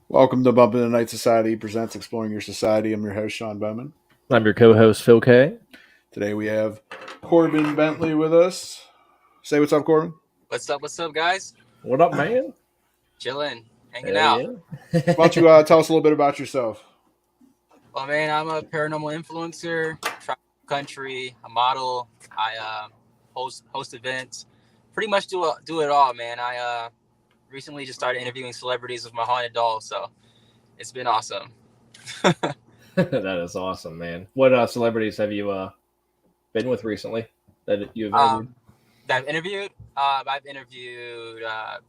Welcome to Bump in the Night Society presents Exploring Your Society. I'm your host, Sean Bowman. I'm your co-host, Phil K. Today we have Corbyn Bentley with us. Say what's up, Corbyn. What's up, guys? What up, man? Chilling, hanging out. Yeah. Why don't you tell us a little bit about yourself? Well, man, I'm a paranormal influencer, travel the country, a model. I host events. Pretty much do it all, man. I recently just started interviewing celebrities with my haunted doll, so it's been awesome. That is awesome, man. What celebrities have you been with recently that you've interviewed? That I've interviewed? I've interviewed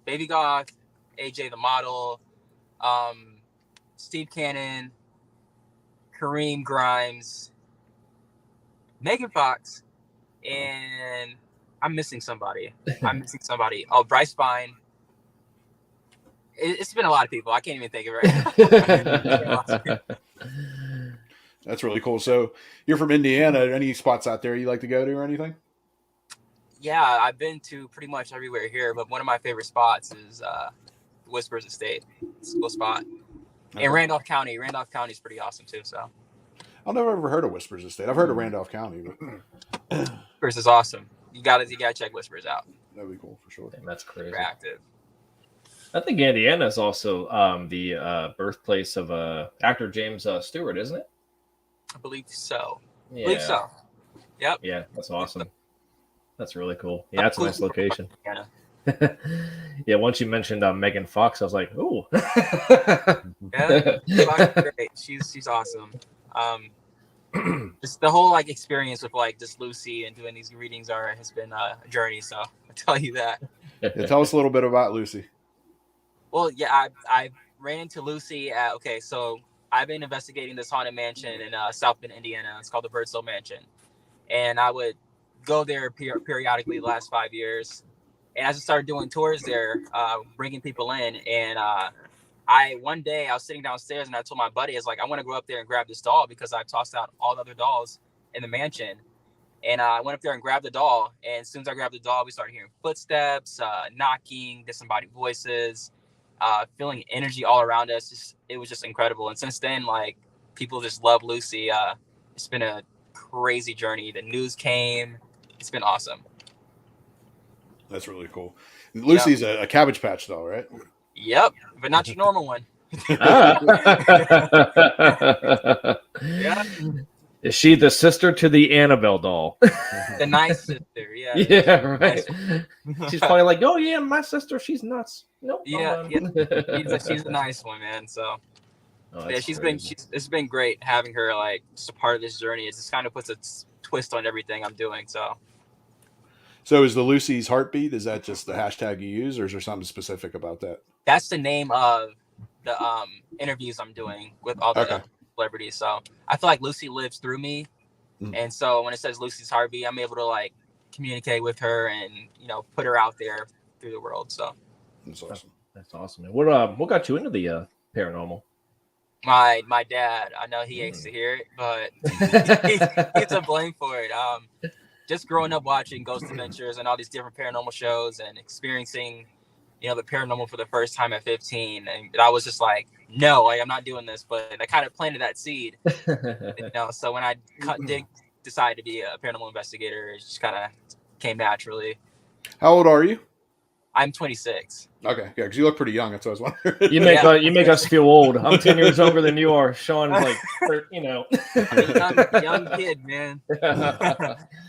Baby Goth, AJ the model, Steve Cannon, Kareem Grimes, Megan Fox, and I'm missing somebody. Oh, Bryce Vine. It's been a lot of people. I can't even think of it right now. That's really cool. So you're from Indiana. Any spots out there you like to go to or anything? Yeah, I've been to pretty much everywhere here, but one of my favorite spots is Whispers Estate. It's a cool spot. Okay. And Randolph County. Randolph County is pretty awesome too. So I've never ever heard of Whispers Estate. I've heard of Randolph County, but Whispers is awesome. You gotta check Whispers out. That'd be cool for sure. Damn, that's crazy. Super active. I think Indiana is also the birthplace of actor James Stewart, isn't it? I believe so. Yeah. I believe so. Yep. Yeah, that's awesome. That's really cool. Yeah, that's a nice location. Yeah, once you mentioned Megan Fox, I was like, "Ooh." Yeah, great. She's awesome. Just the whole experience with just Lucy and doing these readings has been a journey. So I tell you that. Yeah, tell us a little bit about Lucy. Well, yeah, I ran into Lucy so I've been investigating this haunted mansion in South Bend, Indiana. It's called the Birdsell Mansion. And I would go there periodically the last 5 years. And I just started doing tours there, bringing people in. And one day I was sitting downstairs and I told my buddy, I was like, I want to go up there and grab this doll because I tossed out all the other dolls in the mansion. And I went up there and grabbed the doll. And as soon as I grabbed the doll, we started hearing footsteps, knocking, disembodied voices. Feeling energy all around us. It was just incredible. And since then, people just love Lucy. It's been a crazy journey. The news came. It's been awesome. That's really cool. Lucy's a Cabbage Patch doll, right? Yep, but not your normal one. Yeah. Is she the sister to the Annabelle doll? The nice sister, yeah. Yeah, right. She's probably like, oh yeah, my sister, she's nuts. Nope. Yeah. She's a nice one, man. So yeah, it's been great having her just a part of this journey. It just kind of puts a twist on everything I'm doing. So is the Lucy's Heartbeat? Is that just the hashtag you use, or is there something specific about that? That's the name of the interviews I'm doing with all the celebrities. So I feel like Lucy lives through me. And so when it says Lucy's Heartbeat, I'm able to communicate with her and put her out there through the world. So that's awesome. That's awesome. And what got you into the paranormal? My dad. I know he hates to hear it, but he gets a blame for it. Just growing up watching Ghost Adventures and all these different paranormal shows and experiencing the paranormal for the first time at 15, and I was just like, no, I'm not doing this. But I kind of planted that seed, So when I did decide to be a paranormal investigator, it just kind of came naturally. How old are you? I'm 26. Okay, yeah, because you look pretty young. That's what I was wondering. You make us feel old. I'm 10 years younger than you are. Sean's I'm a young kid, man.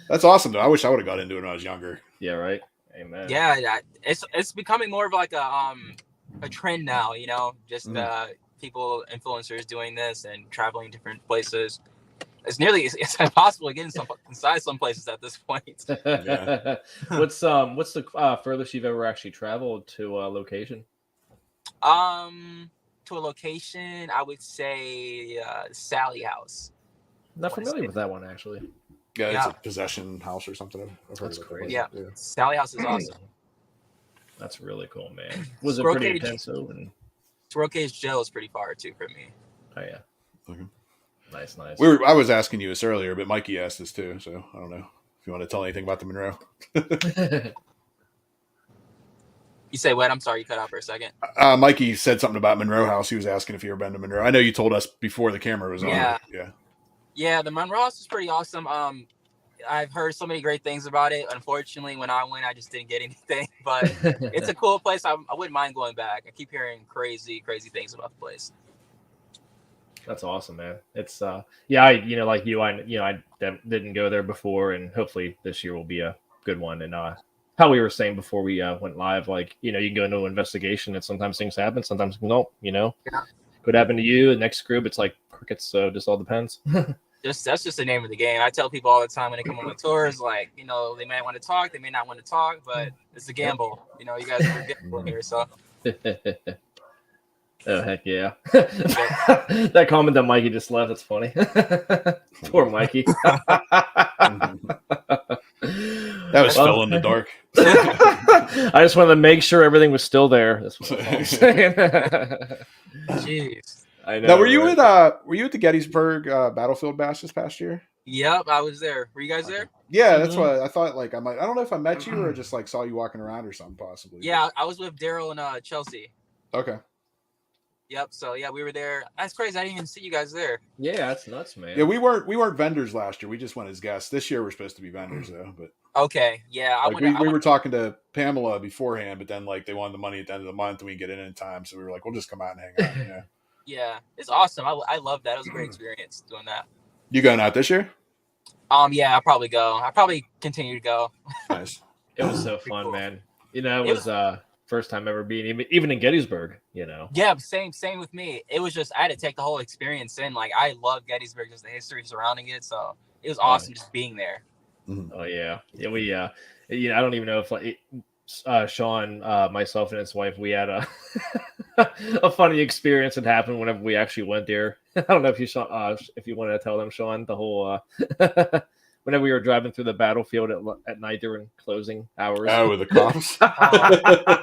That's awesome, though. I wish I would have got into it when I was younger. Yeah, right. Amen. Yeah, it's becoming more of a trend now. Just people, influencers doing this and traveling different places. It's impossible to get inside some places at this point. Yeah. What's the furthest you've ever actually traveled to a location? To a location, I would say Sally House. Not familiar with that one, actually. Yeah, it's a possession house or something. That's crazy. Yeah, Sally House is awesome. That's really cool, man. Was it Squirrel pretty Cage- intense though? And Squirrel Cage Jail is pretty far too for me. oh yeah, Okay. nice. I was asking you this earlier, but Mikey asked this too, so I don't know if you want to tell anything about the Monroe. You say what? I'm sorry, you cut out for a second. Mikey said something about Monroe House. He was asking if you ever been to Monroe. I know you told us before the camera was on. Yeah. Yeah. The Monroe House is pretty awesome. I've heard so many great things about it. Unfortunately, when I went, I just didn't get anything. But it's a cool place. I wouldn't mind going back. I keep hearing crazy things about the place. That's awesome, man. It's I like you, I didn't go there before, and hopefully this year will be a good one. And how we were saying before we went live, like you can go into an investigation, and sometimes things happen, sometimes no. Yeah. Could happen to you. The next group, it's like crickets. So just all depends. That's just the name of the game. I tell people all the time when they come on my tours, like they might want to talk, they may not want to talk, but it's a gamble. You guys are gambling here, so. Oh heck yeah! That comment that Mikey just left, that's funny. Poor Mikey. That was Phil in the dark. I just wanted to make sure everything was still there. That's what I'm saying. Jeez. I know. Now, were you at the Gettysburg Battlefield Bash this past year? Yep, I was there. Were you guys there? Yeah, that's what I thought. Like, I don't know if I met you or just like saw you walking around or something, possibly. Yeah, I was with Daryl and Chelsea. Okay. Yep. So yeah, we were there. That's crazy. I didn't even see you guys there. Yeah, that's nuts, man. Yeah, we weren't vendors last year. We just went as guests. This year we're supposed to be vendors though. But okay, yeah, we were talking to Pamela beforehand, but then like they wanted the money at the end of the month and we get in time, so we were like, we'll just come out and hang out. Yeah. Yeah, it's awesome. I love that. It was a great experience doing that. You going out this year? Yeah, I'll probably go. I'll probably continue to go. Nice. It was so fun, cool. Man. It was first time ever being even in Gettysburg. Yeah, same with me. It was just I had to take the whole experience in. Like I love Gettysburg, just the history surrounding it. So it was awesome just being there. Oh yeah, we I don't even know if Sean, myself, and his wife, we had a a funny experience that happened whenever we actually went there. I don't know if you if you wanted to tell them, Sean, the whole whenever we were driving through the battlefield at night during closing hours. Oh, with the cops.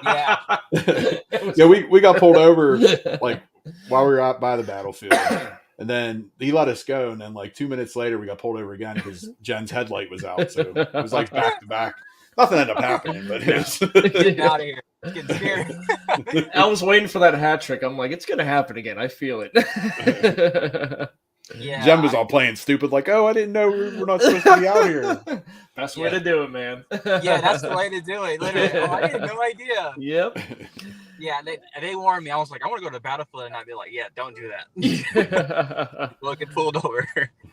Yeah. Yeah, we got pulled over like while we were out by the battlefield. And then he let us go, and then like 2 minutes later, we got pulled over again because Jen's headlight was out. So it was like back to back. Nothing ended up happening, but it was getting out of here. It's getting scary. I was waiting for that hat trick. I'm like, it's gonna happen again. I feel it. Yeah. Jen was all playing stupid, like, "Oh, I didn't know we're not supposed to be out here." Best way to do it, man. Yeah, that's the way to do it. Literally, I had no idea. Yep. Yeah, they warned me. I was like, I want to go to the battlefield, and I'd be like, yeah, don't do that. We'll get pulled over.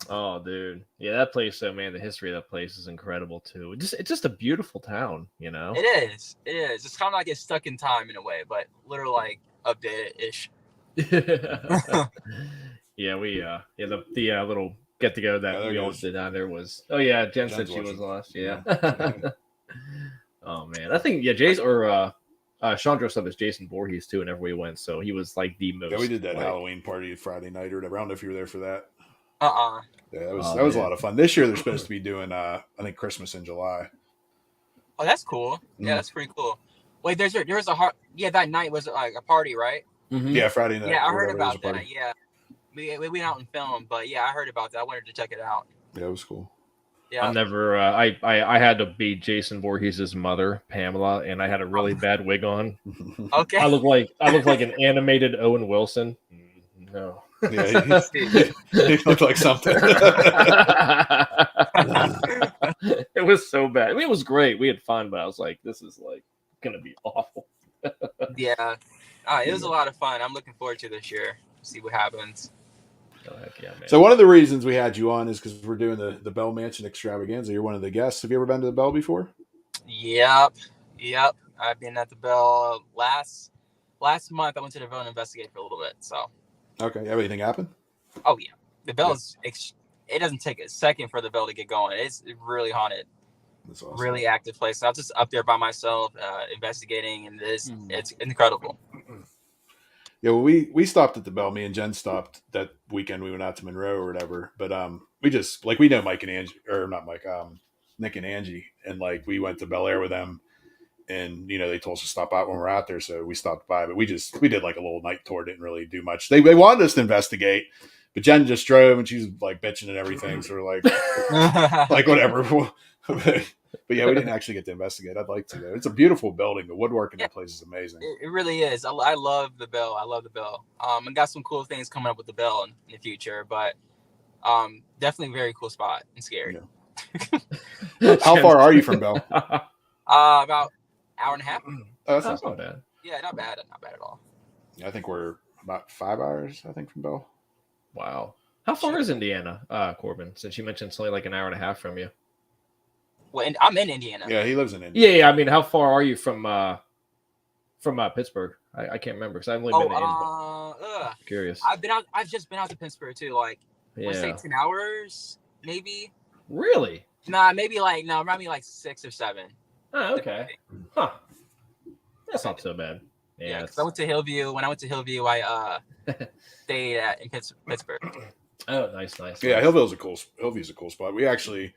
Oh, dude. Yeah, that place, though, man, the history of that place is incredible, too. It's just a beautiful town, It is. It's kind of like it's stuck in time in a way, but literally like updated-ish. Yeah, the little get-together that we all did down there was... Oh, yeah, Jen said she was lost. Yeah. Oh, man. I think, Jason, or... Sean dressed up as Jason Voorhees too, whenever we went, so he was like the most. Yeah, we did that Halloween party Friday night or whatever. I don't know if you were there for that. Yeah, that was a lot of fun. This year they're supposed to be doing, I think Christmas in July. Oh, that's cool. Yeah, that's pretty cool. Wait, there was that night was like a party, right? Mm-hmm. Yeah, Friday night. Yeah, I heard about that. Yeah, we went out and filmed, but yeah, I heard about that. I wanted to check it out. Yeah, it was cool. Yeah. I never. I had to be Jason Voorhees' mother, Pamela, and I had a really bad wig on. Okay. I look like an animated Owen Wilson. No. Yeah, he looked like something. It was so bad. I mean, it was great. We had fun, but I was like, this is like gonna be awful. Yeah. It was a lot of fun. I'm looking forward to this year. See what happens. Oh, heck yeah, man. So one of the reasons we had you on is because we're doing the Bell Mansion extravaganza. You're one of the guests. Have you ever been to the Bell before? Yep. I've been at the Bell last month. I went to the Bell and investigated for a little bit. So. Okay. Have anything happen? Oh yeah, the Bell is. It doesn't take a second for the Bell to get going. It's really haunted. That's awesome. Really active place. I was just up there by myself, investigating, and it's incredible. Yeah, well, we stopped at the Bell. Me and Jen stopped that weekend. We went out to Monroe or whatever. But we just we know Mike and Angie, or not Mike, Nick and Angie, and like we went to Bel Air with them. and they told us to stop by when we're out there, so we stopped by. But we did like a little night tour, didn't really do much. They wanted us to investigate, but Jen just drove and she's like bitching and everything, so we're like whatever. But yeah, we didn't actually get to investigate. I'd like to though. It's a beautiful building. The woodwork in that place is amazing. It really is. I love the Bill. I love the Bill. I got some cool things coming up with the Bill in the future, but definitely a very cool spot and scary. Yeah. How far are you from Bell? About hour and a half. Oh, that's not bad. Yeah, not bad at all. I think we're about 5 hours, from Bell. Wow. How far is Indiana, Corbin? Since you mentioned it's only like an hour and a half from you. Well, I'm in Indiana. Yeah, he lives in Indiana. Yeah. I mean, how far are you from Pittsburgh? I can't remember because I've only been to curious. I've just been out to Pittsburgh too. Like, let's say 10 hours, maybe. Really? Nah, maybe around me like 6 or 7. Oh, okay. Huh. That's not so bad. Yeah, because I went to Hillview. When I went to Hillview, I stayed in Pittsburgh. Oh, nice. Yeah, Hillview's a cool spot. We actually,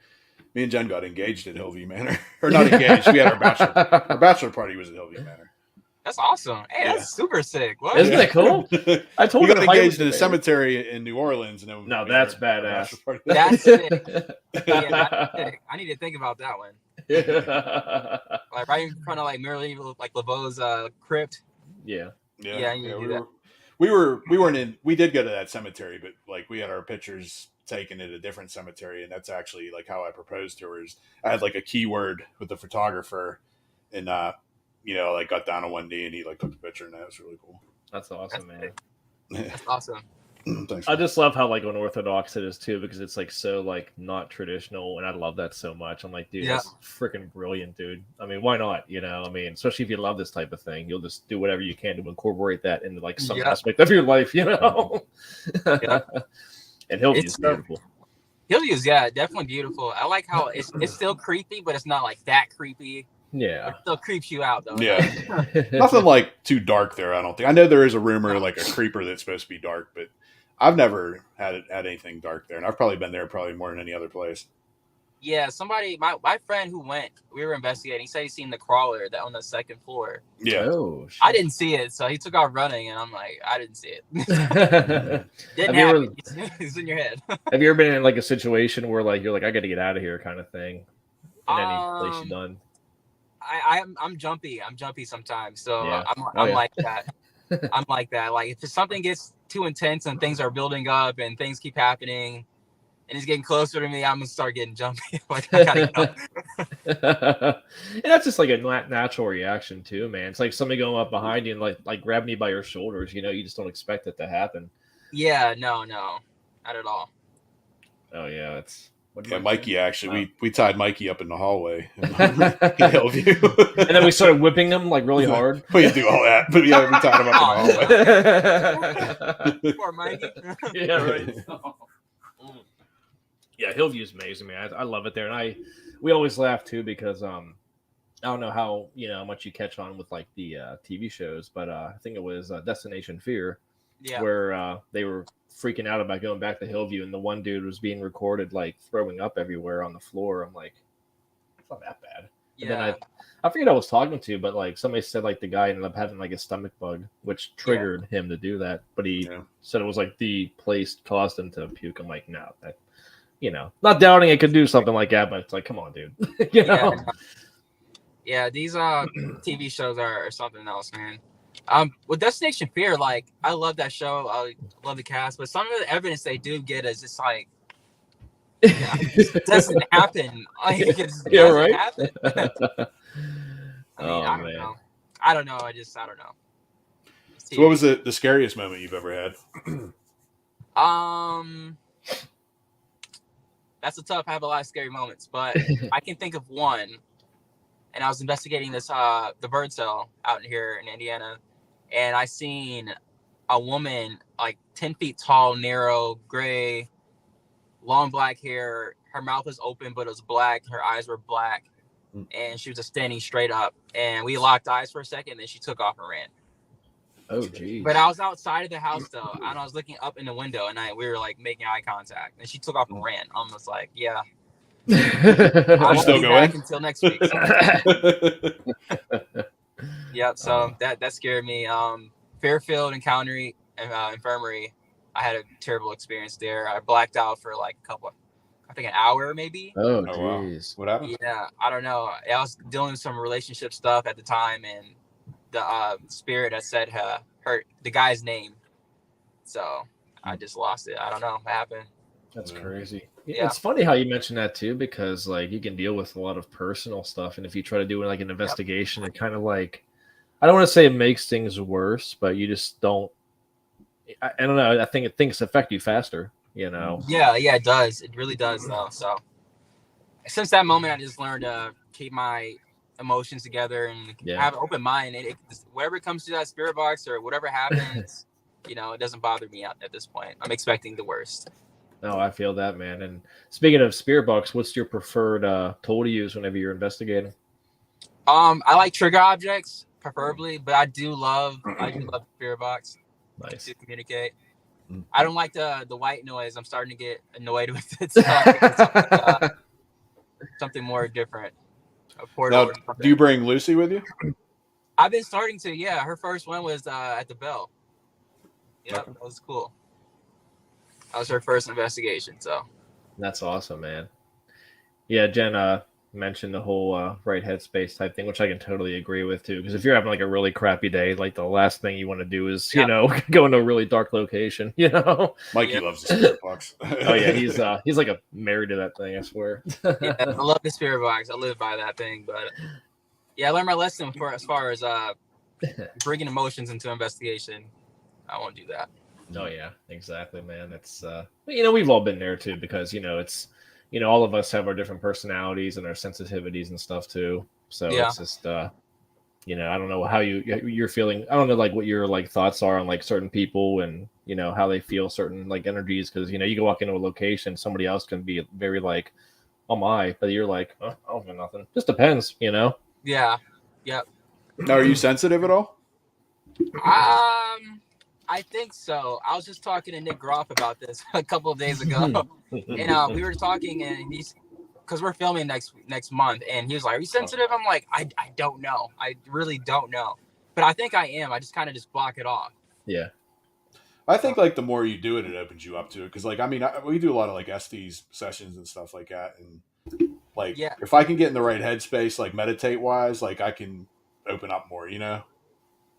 me and Jen got engaged at Hillview Manor, or not engaged. We had our bachelor party was at Hillview Manor. That's awesome. Hey, that's super sick. What? Isn't it cool? I told you got engaged in a cemetery in New Orleans, and then that's badass. That's sick. Yeah, that's sick. I need to think about that one. Like right in front of like Merely, like Laveau's crypt. Yeah. We weren't in. We did go to that cemetery, but like we had our pictures taken at a different cemetery, and that's actually like how I proposed to her. Is I had like a keyword with the photographer, and like got down on one knee and he like took the picture, and that was really cool. That's awesome, man. That's awesome. Thanks. I just love how like unorthodox it is too, because it's like so like not traditional, and I love that so much. I'm like, dude, that's freaking brilliant, dude. I mean, why not? I mean, especially if you love this type of thing, you'll just do whatever you can to incorporate that into like some aspect of your life, Yeah. And Hillview's beautiful. Hillview's definitely beautiful. I like how it's still creepy, but it's not like that creepy. Yeah, it still creeps you out though. Yeah, nothing like too dark there. I don't think. I know there is a rumor like a creeper that's supposed to be dark, but I've never had anything dark there, and I've probably been there more than any other place. Yeah, somebody, my friend who went, we were investigating. He said he seen the crawler that on the second floor. Yeah, oh, shit. I didn't see it, so he took off running, and I'm like, I didn't see it. Didn't happen. It's in your head. Have you ever been in like a situation where like you're like, I got to get out of here, kind of thing? In any place you've done? I'm jumpy. I'm jumpy sometimes, so Yeah. I'm like that. I'm like that. Like if something gets too intense and things are building up and things keep happening and it's getting closer to me, I'm gonna start getting jumpy. Like I gotta go. And that's just like a natural reaction too, man. It's like somebody going up behind you and like grabbing you by your shoulders. You just don't expect it to happen. Yeah, no, not at all. Oh yeah, it's. Yeah, Mikey actually, we tied Mikey up in the hallway in Hillview, and then we started whipping him like really hard. We didn't do all that, but yeah, we tied him up in the hallway. Poor Mikey. Yeah, right. Yeah, Hillview is amazing, man. I love it there, and we always laugh too because I don't know how much you catch on with like the TV shows, but I think it was Destination Fear, where they were freaking out about going back to Hillview, and the one dude was being recorded like throwing up everywhere on the floor. I'm like, it's not that bad. Yeah. And then I forget who I was talking to, but like somebody said like the guy ended up having like a stomach bug, which triggered him to do that. But he said it was like the place caused him to puke. I'm like, no, that not doubting it could do something like that, but it's like, come on, dude. Yeah, these TV shows are something else, man. With Destination Fear, like I love that show. I love the cast, but some of the evidence they do get is just like it doesn't happen. Like it doesn't happen. I don't know. I don't know. So what was the scariest moment you've ever had? That's a tough. I have a lot of scary moments, but I can think of one. And I was investigating this the bird cell out here in Indiana, and I seen a woman like 10 feet tall, narrow, gray, long black hair. Her mouth was open, but it was black. Her eyes were black, and she was just standing straight up. And we locked eyes for a second, and then she took off and ran. Oh, geez. But I was outside of the house though, and I was looking up in the window, and we were like making eye contact, and she took off and ran. I was like, yeah. I won't still be going? back until next week. So. Yep. So that scared me. Fairfield and County Infirmary. I had a terrible experience there. I blacked out for like I think an hour maybe. Oh, Oh, wow. jeez. What happened? Yeah, I don't know. I was dealing with some relationship stuff at the time, and the spirit that said hurt the guy's name. So I just lost it. I don't know what happened. That's crazy. Yeah. It's funny how you mention that too, because like you can deal with a lot of personal stuff, and if you try to do like an investigation, it kind of like, I don't want to say it makes things worse, but you just don't. I don't know. I think things affect you faster. You know. Yeah, it does. It really does, though. So since that moment, I just learned to keep my emotions together and have an open mind. Whatever comes to that spirit box or whatever happens, it doesn't bother me at this point. I'm expecting the worst. No, I feel that, man. And speaking of spirit box, what's your preferred tool to use whenever you're investigating? I like trigger objects, preferably, but I do love spirit box. Nice. To communicate. I don't like the white noise. I'm starting to get annoyed with it. So something more different. A portal. Now, do you bring Lucy with you? I've been starting to. Yeah, her first one was at the Bell. Yeah, okay. That was cool. That was her first investigation. So that's awesome, man. Yeah, Jen mentioned the whole right headspace type thing, which I can totally agree with too. Because if you're having like a really crappy day, like the last thing you want to do is go into a really dark location. Mikey loves the spirit box. Oh yeah, he's like married to that thing. I swear. Yeah, I love the spirit box. I live by that thing. But yeah, I learned my lesson as far as bringing emotions into investigation. I won't do that. Oh yeah, exactly, man. It's we've all been there too, because it's. All of us have our different personalities and our sensitivities and stuff too. So it's just, I don't know how you're feeling. I don't know like what your like thoughts are on like certain people and how they feel certain like energies. Because you can walk into a location, somebody else can be very like, oh my, but you're like, oh, I don't know nothing. Just depends, Yeah. Yep. Now, are you sensitive at all? I think so. I was just talking to Nick Groff about this a couple of days ago, and we were talking, and because we're filming next month, and he was like, "Are you sensitive?" I'm like, I don't know. I really don't know, but I think I am. I just kind of just block it off. Yeah. I think like the more you do it, it opens you up to it. Because like we do a lot of like Estes sessions and stuff like that, and like if I can get in the right headspace, like meditate wise, like I can open up more.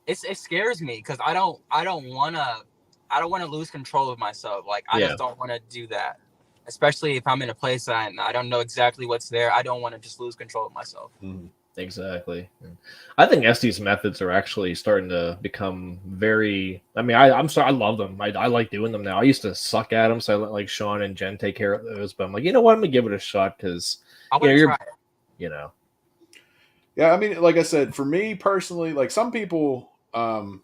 It scares me because I don't want to lose control of myself. Like I just don't want to do that, especially if I'm in a place and I don't know exactly what's there. I don't want to just lose control of myself. Mm-hmm. Exactly. I think Estes methods are actually starting to become very. I mean, I'm sorry, I love them. I like doing them now. I used to suck at them, so I let like Sean and Jen take care of those. But I'm like, you know what? I'm gonna give it a shot because I want to try it. Yeah, I mean, like I said, for me personally, like some people can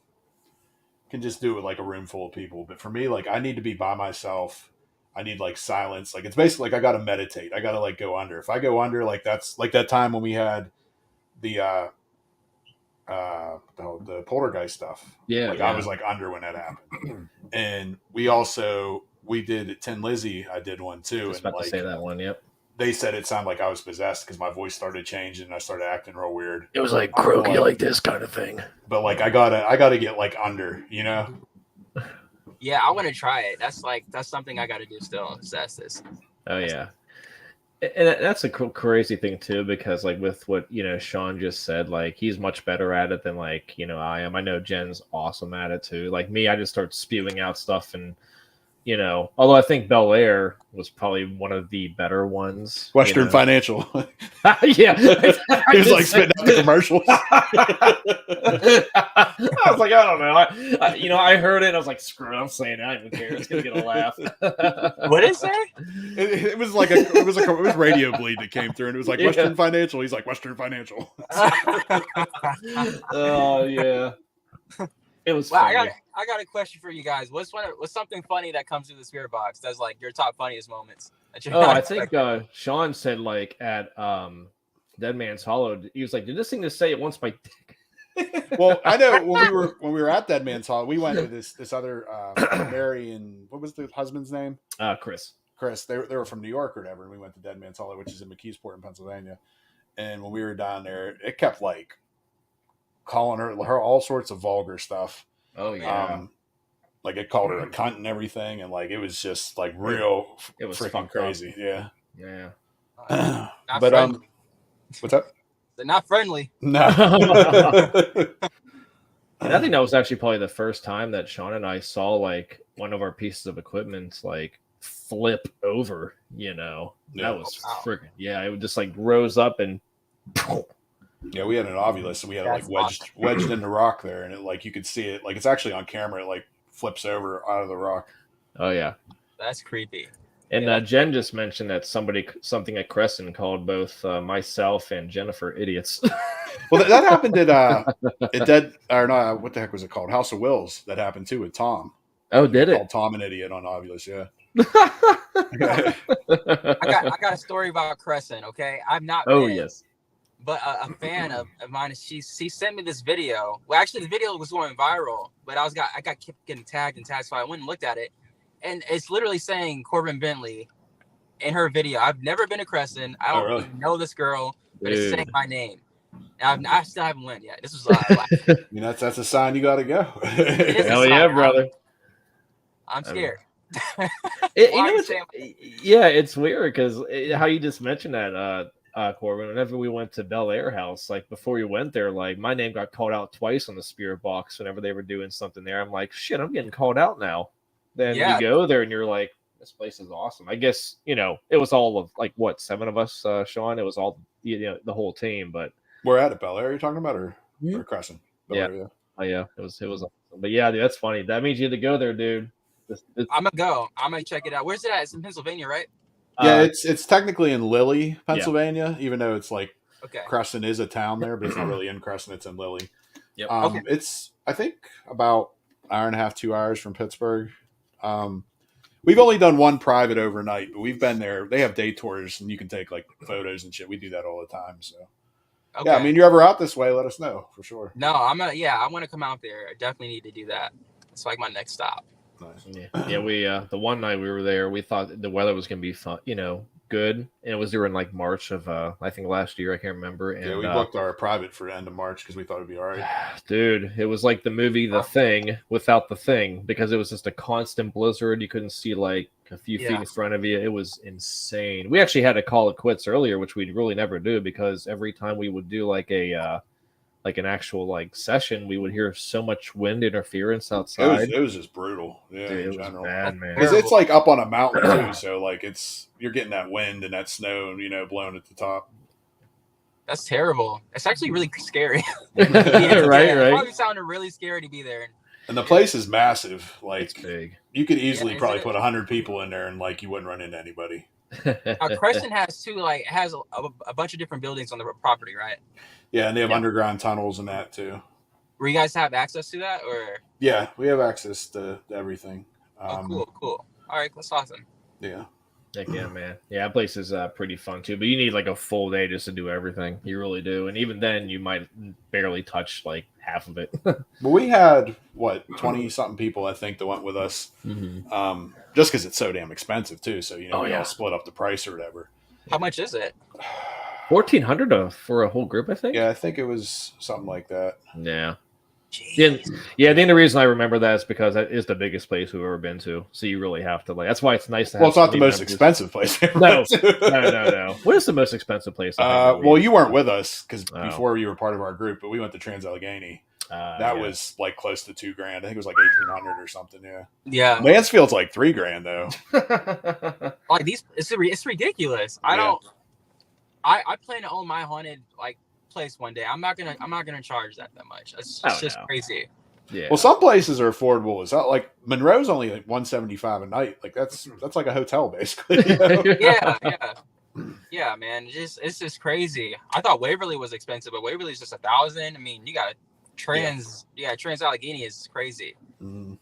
just do it like a room full of people, but for me, like I need to be by myself. I need like silence. Like it's basically like I gotta meditate. I gotta like go under. If I go under, like that's like that time when we had the poltergeist stuff. Yeah, like I was like under when that happened. And we did at Tin Lizzy. I did one too. I was about to say that one. Yep. They said it sounded like I was possessed because my voice started changing and I started acting real weird. It was like croaky, like this kind of thing. But like I gotta get like under, Yeah, I want to try it. That's something I got to do still. Assess this. Oh yeah, and that's a crazy thing too, because like with what Sean just said, like he's much better at it than like I am. I know Jen's awesome at it too. Like me, I just start spewing out stuff and. Although I think Bel Air was probably one of the better ones. Western Financial. Yeah. He was like spitting out the commercials. I was like, I don't know. I heard it and I was like, screw it, I'm saying it. I don't even care. It's going to get a laugh. What did it say? It was like it was Radio Bleed that came through and it was like Western Financial. He's like, Western Financial. Oh, yeah. It was funny. I got a question for you guys. What's something funny that comes through the spirit box? That's like your top funniest moments. I think Sean said like at Dead Man's Hollow, he was like, "Did this thing just say it wants my dick?" Well, I know when we were at Dead Man's Hollow, we went to this other Mary and what was the husband's name? Chris. Chris, they were from New York or whatever, and we went to Dead Man's Hollow, which is in McKeesport in Pennsylvania. And when we were down there, it kept like calling her all sorts of vulgar stuff. Oh yeah. Like it called her a cunt and everything, and like it was just like real It was freaking crazy. up. Yeah. Yeah. But friendly. What's up? They're not friendly. No. And I think that was actually probably the first time that Sean and I saw like one of our pieces of equipment like flip over, you know. Yeah. That was freaking, it would just like rose up and yeah, we had an ovulus and we had it like wedged in the rock there, and it like you could see it, like it's actually on camera, it like flips over out of the rock. Oh yeah. That's creepy. And Jen just mentioned that something at Crescent called both myself and Jennifer idiots. Well, that happened at Dead, or no, what the heck was it called? House of Wills. That happened too with Tom. Oh, did it? Called Tom an idiot on Ovulus, yeah. I got a story about Crescent. Okay, I'm not. Oh yes. But a fan of mine, she sent me this video. Well, actually, the video was going viral, but I kept getting tagged, so I went and looked at it, and it's literally saying Corbyn Bentley in her video. I've never been to Crescent. I don't really know this girl, but it's saying my name. And I still haven't went yet. This was I mean, that's a sign you got to go. Hell yeah, brother. I'm scared. It's weird because how you just mentioned that, Corbin. Whenever we went to Bel Air House, like before we went there, like my name got called out twice on the spirit box whenever they were doing something there. I'm like, shit, I'm getting called out now. Then you go there and you're like, this place is awesome. I guess, you know, it was all of like what, 7 of us, Sean. It was all, you know, the whole team. But we're at Bel Air. Are you talking about or Crescent? Bel Air, Oh yeah, it was awesome. But yeah, dude, that's funny. That means you had to go there, dude. I'm gonna go. I'm gonna check it out. Where's it at? It's in Pennsylvania, right? Yeah, it's technically in Lilly, Pennsylvania, even though it's like Crescent is a town there, but it's not really in Crescent, it's in Lilly. Yep. It's I think about an hour and a half, 2 hours from Pittsburgh. We've only done one private overnight, but we've been there. They have day tours and you can take like photos and shit. We do that all the time. So yeah, I mean, you're ever out this way, let us know for sure. No, I want to come out there. I definitely need to do that. It's like my next stop. Nice. Yeah, we the one night we were there, we thought the weather was gonna be fun, you know, good, and it was during like March of I think last year, I can't remember. And we booked our private for the end of March because we thought it'd be all right. Dude, it was like the movie The Thing without the thing, because it was just a constant blizzard. You couldn't see like a few feet in front of you. It was insane. We actually had to call it quits earlier, which we really never do, because every time we would do like an actual like session, we would hear so much wind interference outside. It was just brutal. Yeah, dude, in it general. was bad, man. Because it's like up on a mountain too, so like you're getting that wind and that snow, you know, blowing at the top. That's terrible. It's actually really scary. Right. It probably sounded really scary to be there. And the place is massive. Like it's big. You could easily probably put 100 people in there, and like you wouldn't run into anybody. Crescent has a bunch of different buildings on the property, right? Yeah, and they have underground tunnels and that too. Where you guys have access to that, or? Yeah, we have access to everything. Cool. All right, that's awesome. Yeah. Heck yeah, man. Yeah, that place is pretty fun too. But you need like a full day just to do everything. You really do. And even then, you might barely touch like half of it. But we had 20-something people, I think, that went with us. Mm-hmm. Just because it's so damn expensive too. So we all split up the price or whatever. How much is it? $1,400 for a whole group, I think. Yeah, I think it was something like that. Yeah. Jeez. The only reason I remember that is because that is the biggest place we've ever been to. So you really have to that's why it's nice to have. Well, it's not the most expensive place. No. What is the most expensive place? Well, you weren't with us because before you were part of our group, but we went to Trans-Allegheny. That was like close to $2,000. I think it was like 1,800 or something. Yeah. Yeah. Mansfield's like $3,000 though. Like it's ridiculous. I plan to own my haunted place one day. I'm not gonna charge that much. It's just crazy. Yeah. Well, some places are affordable. It's not like Monroe's only like $175 a night. Like that's like a hotel basically. You know? Yeah, man. It's just crazy. I thought Waverly was expensive, but Waverly's just $1,000. I mean, you got Trans-Allegheny is crazy. Mm.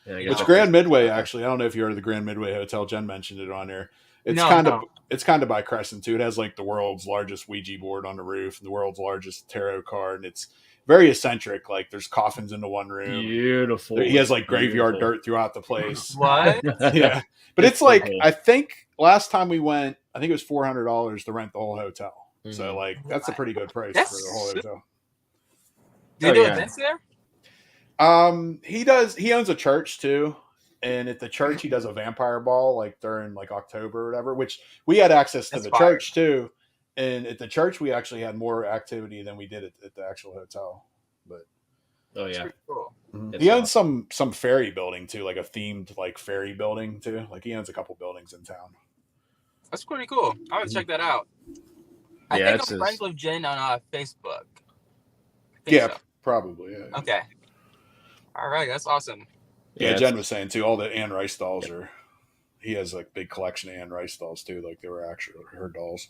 Yeah, Which Grand Midway actually? I don't know if you heard of the Grand Midway Hotel. Jen mentioned it on there. It's kind of by Crescent too. It has like the world's largest Ouija board on the roof and the world's largest tarot card, and it's very eccentric. Like there's coffins in the one room. Beautiful. He has like graveyard dirt throughout the place. What? Yeah, but it's like I think last time we went, I think it was $400 to rent the whole hotel. So like that's a pretty good price for the whole hotel. Do you do events there? He owns a church too. And at the church, he does a vampire ball like during like October or whatever, which we had access to the church too. And at the church, we actually had more activity than we did at the actual hotel. But cool. He owns some ferry building too, like a themed like ferry building too. Like he owns a couple buildings in town. That's pretty cool. I would check that out. I think I'm friends with Jen on Facebook. Yeah, probably. Yeah. Okay. All right, that's awesome. Yeah, Jen was saying too, all the Anne Rice dolls he has like big collection of Anne Rice dolls too. Like they were actually her dolls.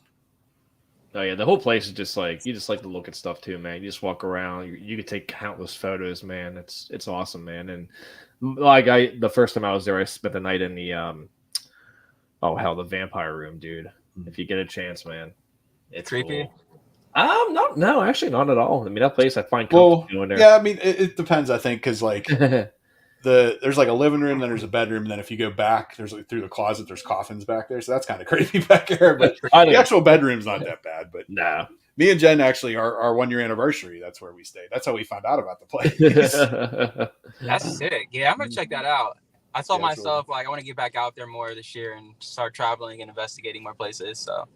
Oh yeah, the whole place is just like, you just like to look at stuff too, man. You just walk around, you could take countless photos, man. It's awesome, man. And like the first time I was there, I spent the night in the the vampire room, dude. If you get a chance, man. It's creepy. Cool. No, actually not at all. I mean, that place I find comfortable doing there. Yeah, I mean it depends, I think, because like there's like a living room, then there's a bedroom, and then if you go back, there's like through the closet, there's coffins back there, so that's kind of creepy back there. But the actual bedroom's not that bad. But no, me and Jen actually our 1 year anniversary. That's where we stayed. That's how we found out about the place. That's sick. Yeah, I'm gonna check that out. I told myself like I want to get back out there more this year and start traveling and investigating more places. So.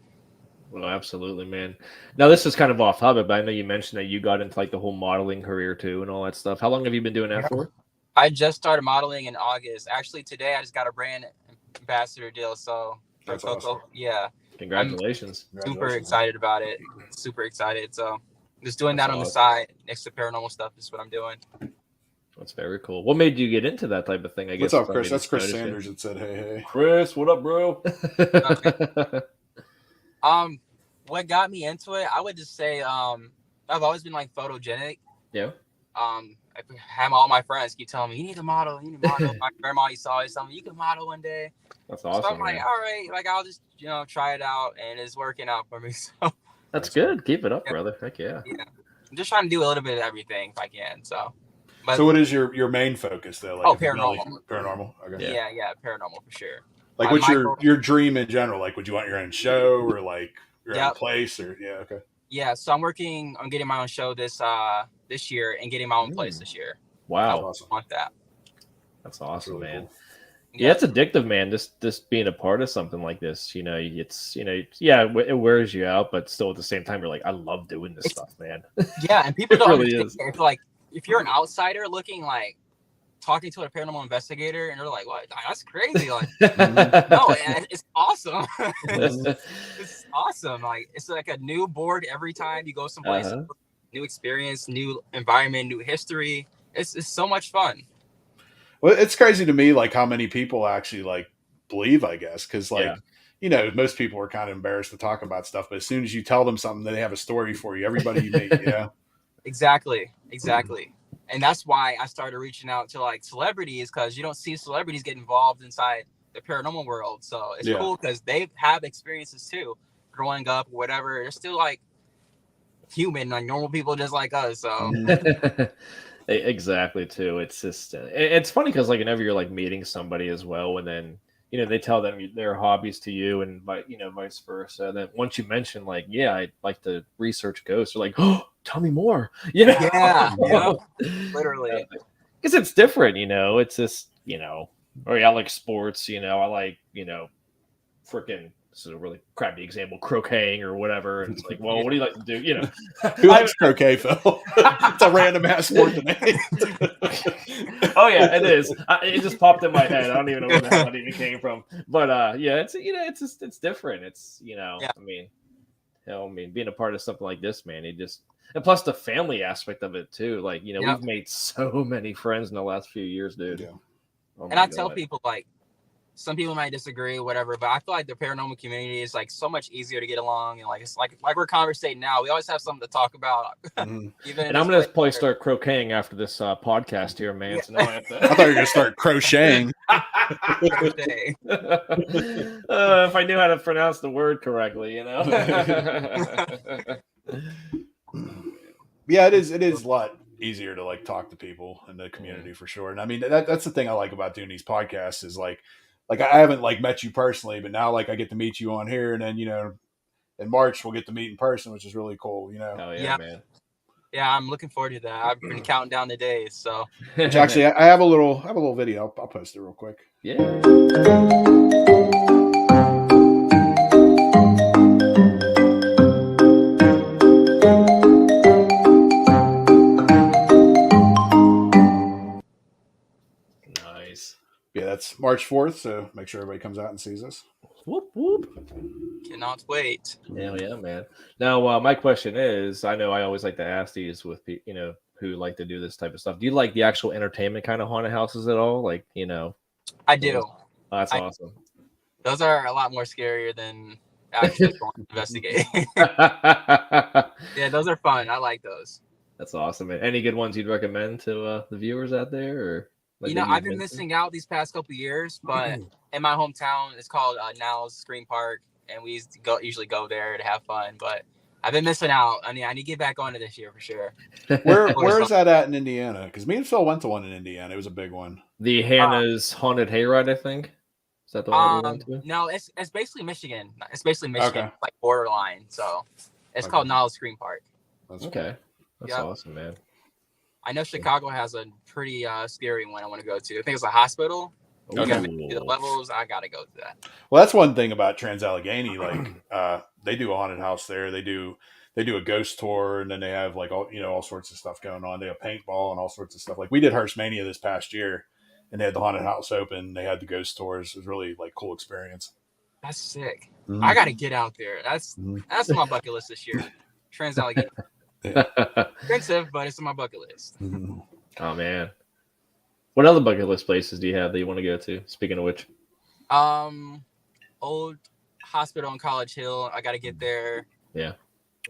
Well, absolutely, man. Now this is kind of off topic, but I know you mentioned that you got into like the whole modeling career too and all that stuff. How long have you been doing that for? I just started modeling in August. Actually, today I just got a brand ambassador deal. So for Coco, awesome. Yeah. Congratulations. Super excited about it. Super excited. So just doing that on the side next to paranormal stuff is what I'm doing. That's very cool. What made you get into that type of thing? I guess. What's up, Chris? That's Chris Sanders that said, "Hey, Chris, what up, bro?" What got me into it? I would just say, I've always been like photogenic. Yeah. I have all my friends keep telling me, you need to model. My grandma used to always tell me, you can model one day. That's awesome. So I'm like, all right, like I'll just, try it out, and it's working out for me. So that's good. Keep it up, brother. Heck yeah. Yeah. I'm just trying to do a little bit of everything if I can. So what is your main focus though? Like paranormal. Paranormal. Okay. Yeah, paranormal for sure. Like what's your dream in general? Like would you want your own show or like your own place or okay. Yeah, so I'm working on getting my own show this year and getting my own place this year. Wow. I awesome. Want that. That's awesome, really man. Cool. Yeah, it's addictive, man. Just being a part of something like this, it wears you out, but still at the same time, you're like, I love doing this stuff, man. Yeah, and people don't really understand. Like, if you're an outsider looking like talking to a paranormal investigator, and they're like, "What? That's crazy!" Like, no, it's awesome. It's awesome. Like, it's like a new board every time you go someplace. New experience, new environment, new history. It's so much fun. Well, it's crazy to me, like how many people actually like believe, I guess, because like most people are kind of embarrassed to talk about stuff, but as soon as you tell them something, they have a story for you. Everybody you meet, Exactly. And that's why I started reaching out to like celebrities, because you don't see celebrities get involved inside the paranormal world. So it's cool because they have experiences too, growing up, whatever. They're still like human, like normal people just like us. So exactly too. It's just it's funny because like whenever you're like meeting somebody as well, and then they tell them their hobbies to you, and vice versa. And then once you mention like, I'd like to research ghosts, they're like, oh, tell me more. Yeah, literally. Because it's different, It's just or I like sports, I like freaking. This is a really crappy example, croqueting or whatever. And it's like, well, what do you like to do? Who likes croquet, Phil? It's a random ass sport today. Oh yeah, it is. It just popped in my head. I don't even know where the hell it even came from. But it's it's different. It's I mean, being a part of something like this, man, and plus the family aspect of it too. Like we've made so many friends in the last few years, dude. Yeah. Oh and I tell people like. Some people might disagree, whatever, but I feel like the paranormal community is like so much easier to get along, and like it's like we're conversating now. We always have something to talk about. Even and I'm gonna probably start croqueting after this podcast here, man. So now I have to. I thought you were gonna start crocheting. If I knew how to pronounce the word correctly, Yeah, it is. It is a lot easier to like talk to people in the community for sure. And I mean, that's the thing I like about doing these podcasts is like I haven't like met you personally, but now like I get to meet you on here, and then in March we'll get to meet in person, which is really cool. Hell yeah, Yeah. man. Yeah, I'm looking forward to that. I've been counting down the days. So Which actually, I have a little video. I'll post it real quick. Yeah. Nice. Yeah, that's March 4th, so make sure everybody comes out and sees us. Whoop whoop. cannot wait. Hell yeah, man. Now, my question is, I know I always like to ask these with who like to do this type of stuff. Do you like the actual entertainment kind of haunted houses at all? Like, I do. Oh, that's awesome. Those are a lot more scarier than actually going to investigate. Yeah, those are fun. I like those. That's awesome, man. Any good ones you'd recommend to the viewers out there? Or I've been missing out these past couple years, but in my hometown, it's called Now's Scream Park, and we usually go there to have fun. But I've been missing out. I mean, I need to get back on it this year for sure. Where is that at in Indiana? Because me and Phil went to one in Indiana. It was a big one. The Hannah's Haunted Hayride, I think. Is that the one we went to? No, it's basically Michigan. It's basically Michigan, Okay. like borderline. So it's called Now's Scream Park. That's okay. That's awesome, man. I know Chicago has a pretty scary one I want to go to. I think it's a hospital. You gotta make the levels. I gotta go to that. Well, that's one thing about Trans-Allegheny. Like, they do a haunted house there. They do a ghost tour, and then they have like all sorts of stuff going on. They have paintball and all sorts of stuff. Like we did Hearst Mania this past year, and they had the haunted house open. They had the ghost tours. It was really like cool experience. That's sick. Mm-hmm. I gotta get out there. That's on my bucket list this year. Trans-Allegheny. Expensive, but it's on my bucket list. Mm-hmm. Oh man. What other bucket list places do you have that you want to go to? Speaking of which, old hospital on College Hill. I gotta get there. Yeah.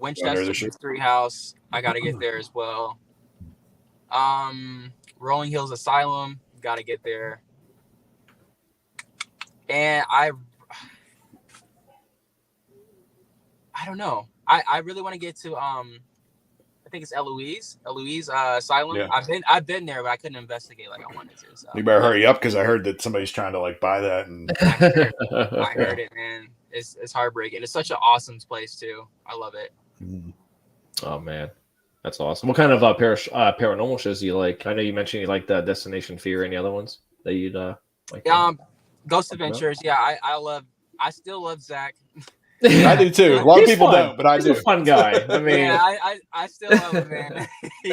Winchester Mystery House. I gotta get there as well. Rolling Hills Asylum. Gotta get there. And I don't know. I really want to get to I think it's Eloise Asylum. Yeah. I've been there, but I couldn't investigate like I wanted to. So. You better hurry up because I heard that somebody's trying to like buy that. And I heard it, man. It's heartbreaking. It's such an awesome place too. I love it. Oh man, that's awesome. What kind of paranormal shows do you like? I know you mentioned you like the Destination Fear. Any other ones that you'd like? Ghost Adventures. Yeah, I still love Zach. I do too. A lot of people don't, but I do. He's a fun guy. I mean, yeah, I still love him, man.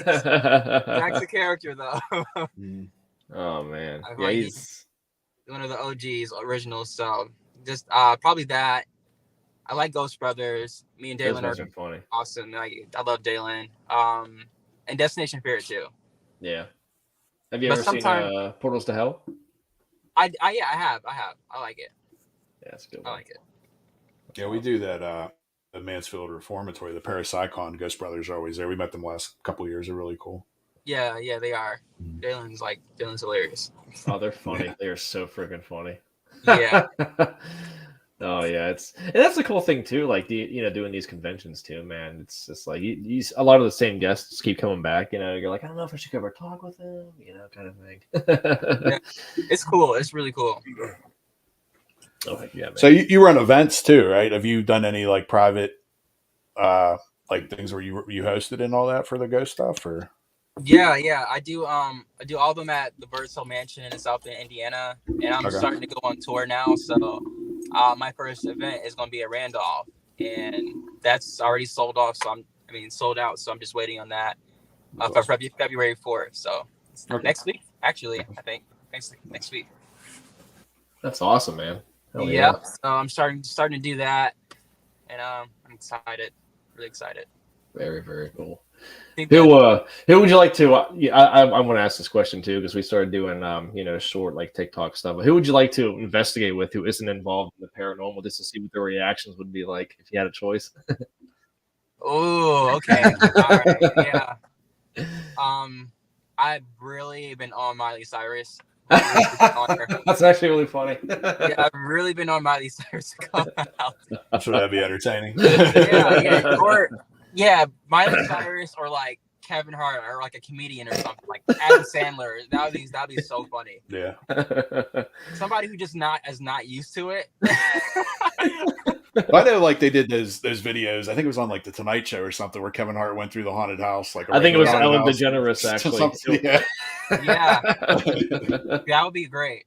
Zach's a character, though. Oh man, yeah, he's one of the OGs, originals. So just probably that. I like Ghost Brothers. Me and Dalen are funny. Awesome. I love Dalen. And Destination Fear too. Yeah. Have you ever seen Portals to Hell? I have. I like it. Yeah, that's a good one. I like it. Yeah, we do that at Mansfield Reformatory. The Parapsychon Ghost Brothers are always there. We met them last couple of years. They're really cool. Yeah, they are. Dalen's hilarious. Oh, they're funny. They are so freaking funny. Yeah. Oh yeah, that's the cool thing too. Like doing these conventions too, man. It's just like a lot of the same guests keep coming back. You're like, I don't know if I should ever talk with them, kind of thing. Yeah. It's cool. It's really cool. Oh yeah, man. So you run events too, right? Have you done any like private like things where you hosted and all that for the ghost stuff, or? Yeah, I do all of them at the Birds Hill Mansion in South Bend, Indiana, and I'm starting to go on tour now. So my first event is going to be at Randolph, and that's already sold off. So sold out. So I'm just waiting on that for February 4th. So next week, actually, I think next week. That's awesome, man. Yeah. So I'm starting to do that, and I'm excited, really excited. Very, very cool. Who would you like to? I want to ask this question too because we started doing short like TikTok stuff. But who would you like to investigate with who isn't involved in the paranormal, just to see what their reactions would be like if you had a choice? Oh, okay. All right. Yeah. I've really been on Miley Cyrus. That's actually really funny. Yeah, I've really been on Miley Cyrus. I'm sure that'd be entertaining. Yeah, Miley Cyrus or like Kevin Hart or like a comedian or something, like Adam Sandler. That'd be so funny. Yeah. Somebody who just not used to it. I know, like they did those videos. I think it was on like the Tonight Show or something, where Kevin Hart went through the haunted house. Like I think it was Ellen DeGeneres actually. Yeah. Yeah, that would be great.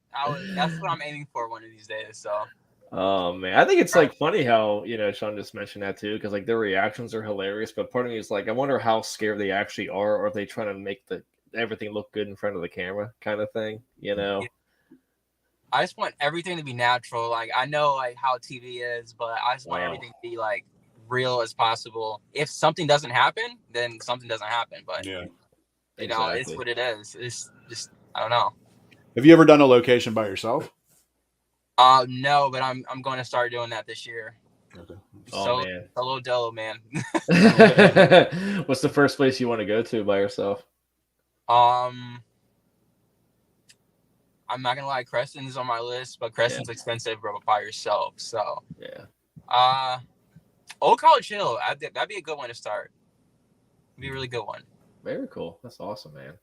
That's what I'm aiming for one of these days. So. Oh man, I think it's like funny how Sean just mentioned that too, because like their reactions are hilarious. But part of me is like, I wonder how scared they actually are, or if they trying to make everything look good in front of the camera, kind of thing. I just want everything to be natural. Like I know like how TV is, but I just want everything to be like real as possible. If something doesn't happen, then something doesn't happen. But it's what it is. It's just I don't know. Have you ever done a location by yourself? No, but I'm going to start doing that this year. Okay. Man, solo dolo, man. What's the first place you want to go to by yourself? I'm not gonna lie, Creston's on my list, but Creston's expensive by yourself. So Old College Hill, that'd be a good one to start. It'd be a really good one. Very cool. That's awesome, man.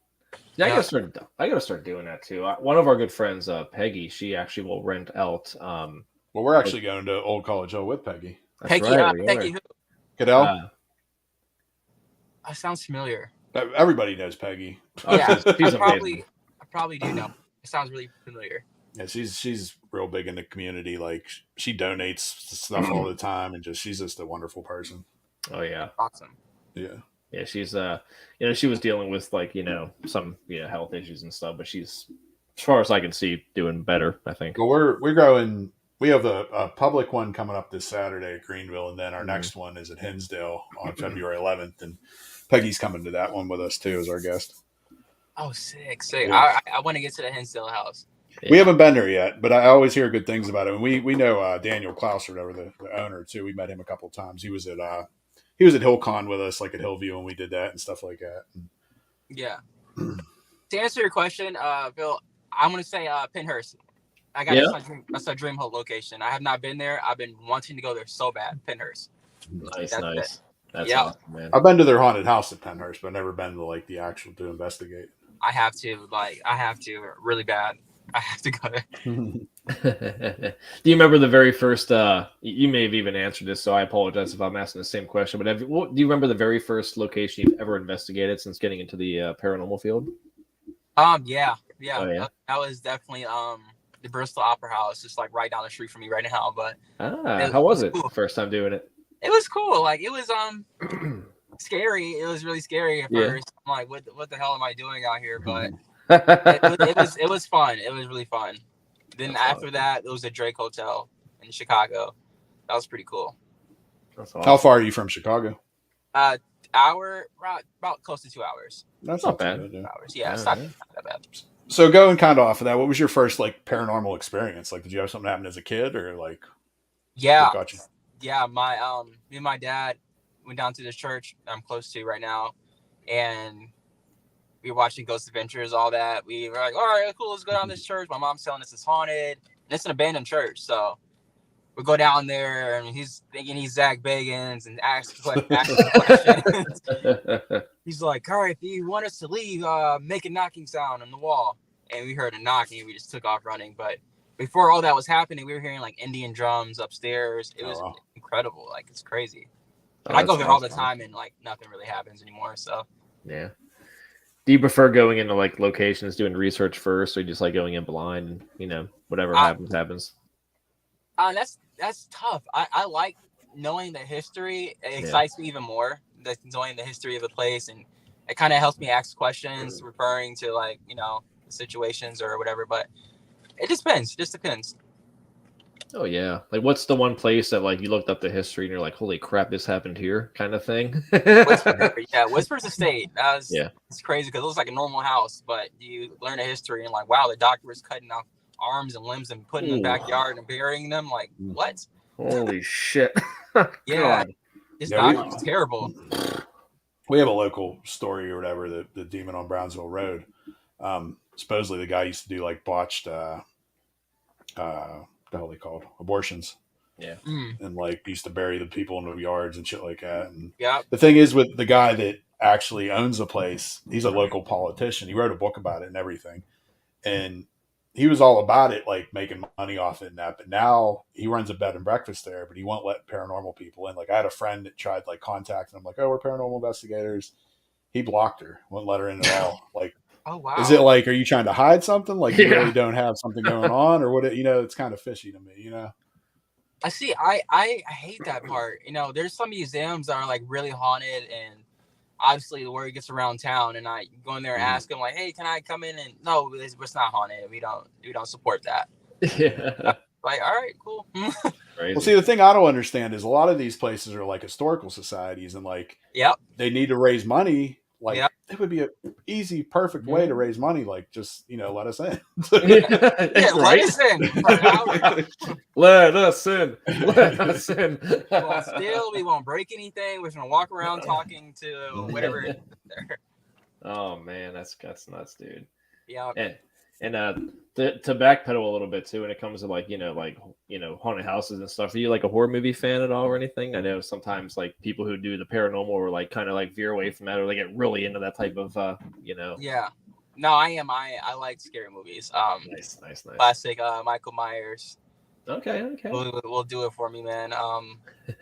Yeah, I gotta start doing that too. One of our good friends, Peggy, she actually will rent out. Well, we're actually going to Old College Hill with Peggy. Peggy who? Cadell? That sounds familiar. Everybody knows Peggy. Yeah, she's I probably do know. It sounds really familiar. Yeah, she's real big in the community. Like she donates stuff all the time, and she's just a wonderful person. Oh yeah, awesome. Yeah, she's she was dealing with like some health issues and stuff, but she's, as far as I can see, doing better, I think. Well, we're growing. We have a public one coming up this Saturday at Greenville, and then our next one is at Hinsdale on February 11th, and Peggy's coming to that one with us too as our guest. Oh, sick! Yeah. I want to get to the Hinsdale house. We haven't been there yet, but I always hear good things about it. And we know Daniel Klaus, or whatever, the owner too. We met him a couple of times. He was at HillCon with us, like at Hillview, when we did that and stuff like that. Yeah. To answer your question, Bill, I'm gonna say Pinhurst. I got that's a dream home location. I have not been there. I've been wanting to go there so bad. Pinhurst. Nice. That's awesome, man. I've been to their haunted house at Penhurst, but I've never been to like the actual to investigate. I have to really bad. I have to go there. Do you remember the very first? You may have even answered this, so I apologize if I'm asking the same question. But do you remember the very first location you've ever investigated since getting into the paranormal field? Yeah. Oh, yeah? That was definitely the Bristol Opera House, just like right down the street from me right now. But how was it? Cool. First time doing it? It was cool. Like it was scary. It was really scary at first. I'm like, what the hell am I doing out here? But it was fun. It was really fun. Then after that, there was a Drake Hotel in Chicago. That was pretty cool. That's awesome. How far are you from Chicago? Hour, about close to 2 hours. That's not bad. 2 hours. Yeah, it's not that bad. So going kind of off of that, what was your first like paranormal experience? Like, did you have something happen as a kid, or like? Yeah. What got you? Yeah, me and my dad went down to this church I'm close to right now, and we were watching Ghost Adventures, all that. We were like, all right, cool, let's go down this church. My mom's telling us it's haunted, and it's an abandoned church. So we go down there, and he's thinking he's Zach Bagans and asking questions. He's like, all right, if you want us to leave, make a knocking sound on the wall. And we heard a knocking, and we just took off running. But before all that was happening, we were hearing like Indian drums upstairs. It was incredible. Like, it's crazy. I go there all the time, and like nothing really happens anymore. So yeah. Do you prefer going into like locations, doing research first, or just like going in blind and whatever happens? That's tough. I like knowing the history. It excites me even more. Knowing the history of the place, and it kind of helps me ask questions, referring to like situations or whatever. But it just depends. It just depends. Oh yeah, like what's the one place that like you looked up the history and you're like, holy crap, this happened here, kind of thing? Whispers Estate. It's crazy because it looks like a normal house, but you learn the history and like, wow, the doctor was cutting off arms and limbs and putting in the backyard and burying them. Like, what? Holy shit! Yeah, this doctor was terrible. We have a local story or whatever, the demon on Brownsville Road. Supposedly the guy used to do like botched the hell they called abortions, and like used to bury the people in the yards and shit like that. And the thing is with the guy that actually owns a place. He's a local politician. He wrote a book about it and everything. And he was all about it, like making money off it and that. But now he runs a bed and breakfast there, but he won't let paranormal people in. Like I had a friend that tried like contacting him, like, oh, we're paranormal investigators. He blocked her, wouldn't let her in at all. Like, Oh wow. is it like, are you trying to hide something? Like you really don't have something going on, or what? It's kind of fishy to me, I see. I hate that part. There's some museums that are like really haunted, and obviously the word gets around town, and I go in there and ask them like, hey, can I come in? And no, it's not haunted. We don't support that. Yeah. Like, all right, cool. Well, see, the thing I don't understand is a lot of these places are like historical societies, and like, Yep. they need to raise money. Like, Yep. it would be an easy, perfect way to raise money. Like, just let us in. Yeah, right? Let us in. Let us in. Well, still, we won't break anything. We're just gonna walk around talking to whatever. Oh man, that's nuts, dude. Yeah. And to backpedal a little bit too, when it comes to haunted houses and stuff. Are you like a horror movie fan at all or anything? I know sometimes like people who do the paranormal or like kind of like veer away from that, or they get really into that type of Yeah. No, I am. I like scary movies. Nice. Classic Michael Myers. Okay. Will do it for me, man.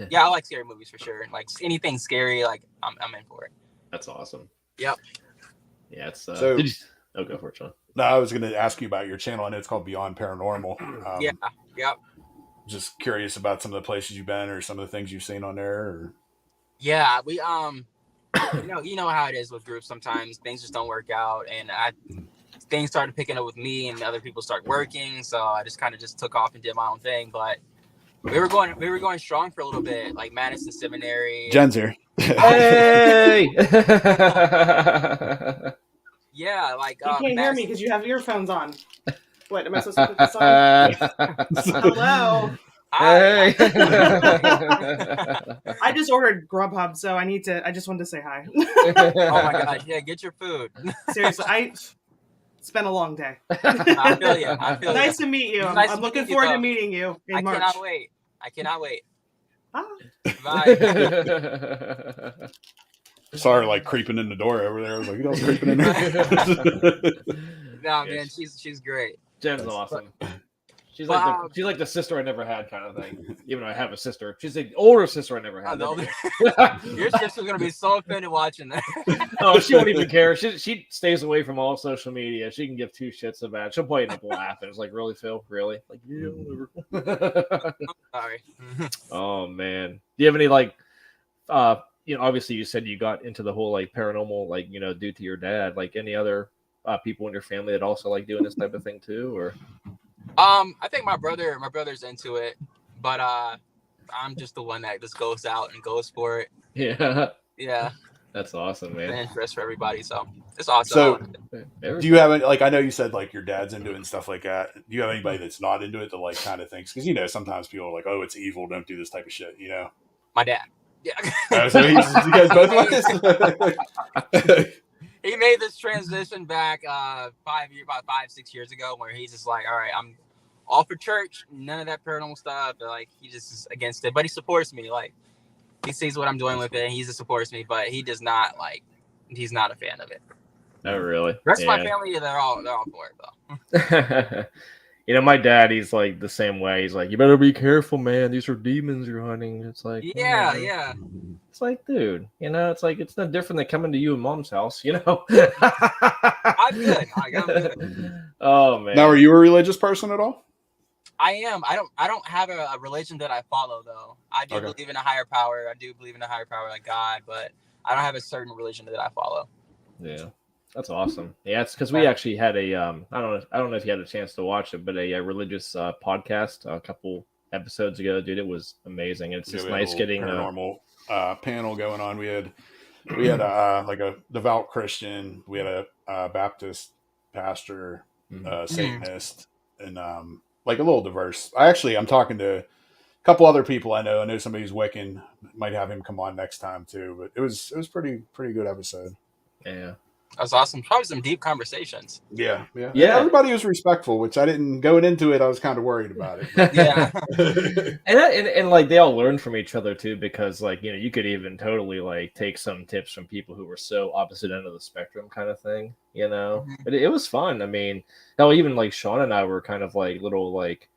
Yeah, I like scary movies for sure. Like anything scary, like I'm in for it. That's awesome. Yep. Yeah, it's so. Go for it, Sean. No, I was going to ask you about your channel. I know it's called Beyond Paranormal. Yeah. Yep. Just curious about some of the places you've been or some of the things you've seen on there. Or... Yeah, we you know how it is with groups. Sometimes things just don't work out, and things started picking up with me, and other people start working. So I just kind of just took off and did my own thing. But we were going strong for a little bit, like Madison Seminary. Jen's here. Hey. Yeah, like you can't hear me because you have earphones on. What am I supposed to put this on? Hello. Hey. I just ordered Grubhub, so I just wanted to say hi. Oh my god, yeah, get your food. Seriously, it's been a long day. I feel you. Nice to meet you. I'm looking forward to meeting you in March. I cannot wait. Ah. Bye. Sorry, like creeping in the door over there. I was like, you know, creeping in there. No, man, she's great. Jen's awesome. She's like the sister I never had kind of thing. Even though I have a sister, she's the older sister I never had. Your sister's gonna be so offended watching that. Oh, she won't even care. She stays away from all social media. She can give two shits about it. She'll probably end up laughing. It's like, really, Phil? Really? Like, yeah, whatever. Sorry. Oh man, do you have any like, obviously you said you got into the whole like paranormal, like due to your dad. Like any other people in your family that also like doing this type of thing too, or? I think my brother's into it, but I'm just the one that just goes out and goes for it. Yeah. That's awesome, man. It's interest for everybody, so it's awesome. So, do you have any, like, I know you said like your dad's into it and stuff like that. Do you have anybody that's not into it that like kind of thinks, because sometimes people are like, oh, it's evil, don't do this type of shit, My dad. Yeah. So you guys both ways. He made this transition back about 5-6 years ago, where he's just like, all right, I'm all for church, none of that paranormal stuff. Like, he just is against it, but he supports me. Like, he sees what I'm doing with it, and he just supports me, but he does not he's not a fan of it. Oh, really? The rest of my family, they're all for it though. My dad, he's like the same way. He's like, you better be careful, man. These are demons you're hunting. It's like, yeah. It's like, dude, it's like, it's not different than coming to you in mom's house, I'm good. I'm good. Oh man. Now, are you a religious person at all? I am. I don't have a religion that I follow though. I do believe in a higher power. I do believe in a higher power like God, but I don't have a certain religion that I follow. Yeah. That's awesome. Yeah, it's because we actually had a I don't know if you had a chance to watch it, but a religious podcast a couple episodes ago, dude. It was amazing. It's just nice getting paranormal panel going on. We had like a devout Christian, we had a Baptist pastor, Satanist, and like a little diverse. I'm talking to a couple other people I know. I know somebody who's Wiccan. Might have him come on next time too. But it was pretty good episode. Yeah. That's awesome. Probably some deep conversations. Yeah. Yeah. And everybody was respectful, which I didn't going into it. I was kind of worried about it. But. Yeah. and like they all learned from each other too, because like, you know, you could even totally like take some tips from people who were so opposite end of the spectrum kind of thing, you know. But it was fun. I mean, hell, even like Sean and I were kind of like little like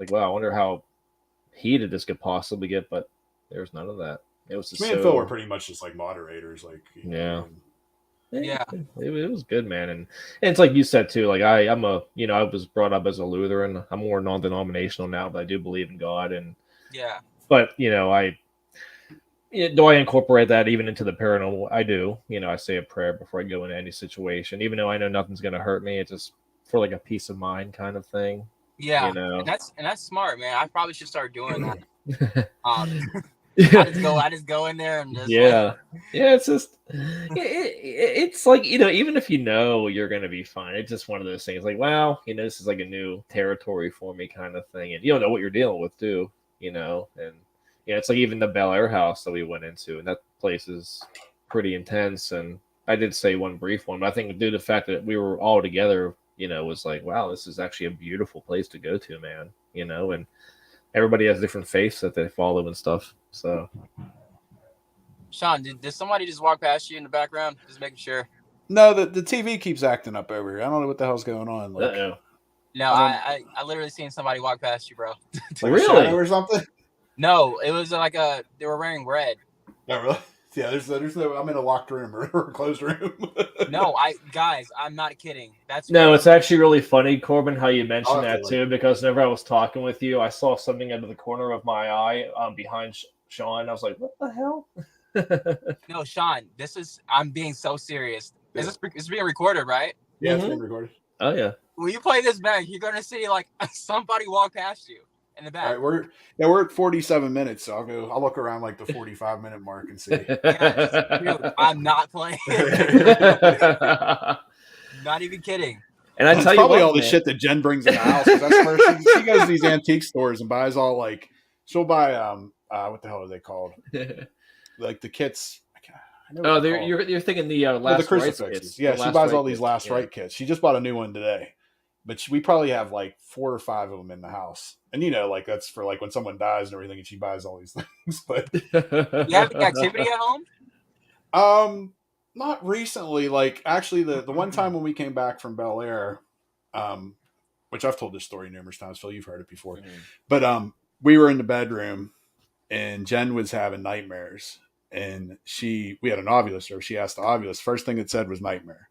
wow, I wonder how heated this could possibly get, but there's none of that. It was just me and Phil were pretty much just like moderators, like yeah. Yeah, it was good, man, and it's like you said too. Like I'm a, you know, I was brought up as a Lutheran. I'm more non-denominational now, but I do believe in God, and yeah. But you know, do I incorporate that even into the paranormal? I do. You know, I say a prayer before I go into any situation, even though I know nothing's going to hurt me. It's just for like a peace of mind kind of thing. Yeah, you know, and that's smart, man. I probably should start doing that. Yeah. I just go in there and just yeah. It's just it's like, you know, even if you know you're gonna be fine, it's just one of those things like, wow, you know, this is like a new territory for me kind of thing, and you don't know what you're dealing with too, you know. And yeah, it's like even the Bel Air house that we went into, and that place is pretty intense. And I did say one brief one, but I think due to the fact that we were all together, you know, was like, wow, this is actually a beautiful place to go to, man, you know. And everybody has different faiths that they follow and stuff. So, Sean, did somebody just walk past you in the background? Just making sure. No, the TV keeps acting up over here. I don't know what the hell's going on. Like, no, I literally seen somebody walk past you, bro. Like really? Or something? No, it was like they were wearing red. Oh, really? Yeah, there's no. I'm in a locked room or a closed room. No, guys, I'm not kidding. No, it's actually really funny, Corbin, how you mentioned that too. Because whenever I was talking with you, I saw something out of the corner of my eye behind Sean. I was like, "What the hell?" No, Sean, I'm being so serious. Yeah. It's being recorded, right? Yeah, it's being recorded. Oh yeah. When you play this back, you're gonna see like somebody walk past you in the back. All right, we're at 47 minutes, so I'll look around like the 45-minute mark and see. Yeah, dude, I'm not playing. Not even kidding. And I tell you probably what, all the shit that Jen brings in the house. That's first. She goes to these antique stores and buys all like she'll buy what the hell are they called? Like the kits. Oh, you're thinking the last the crucifixes. Kits. Yeah, she buys all these last right kits. She just bought a new one today, but we probably have like 4 or 5 of them in the house. And you know, like that's for like when someone dies and everything, and she buys all these things. But you have the activity at home? Not recently. Like actually, the one time when we came back from Bel Air, which I've told this story numerous times, Phil, you've heard it before. But we were in the bedroom, and Jen was having nightmares. And we had an ovulus, or she asked the ovulus. First thing it said was nightmare.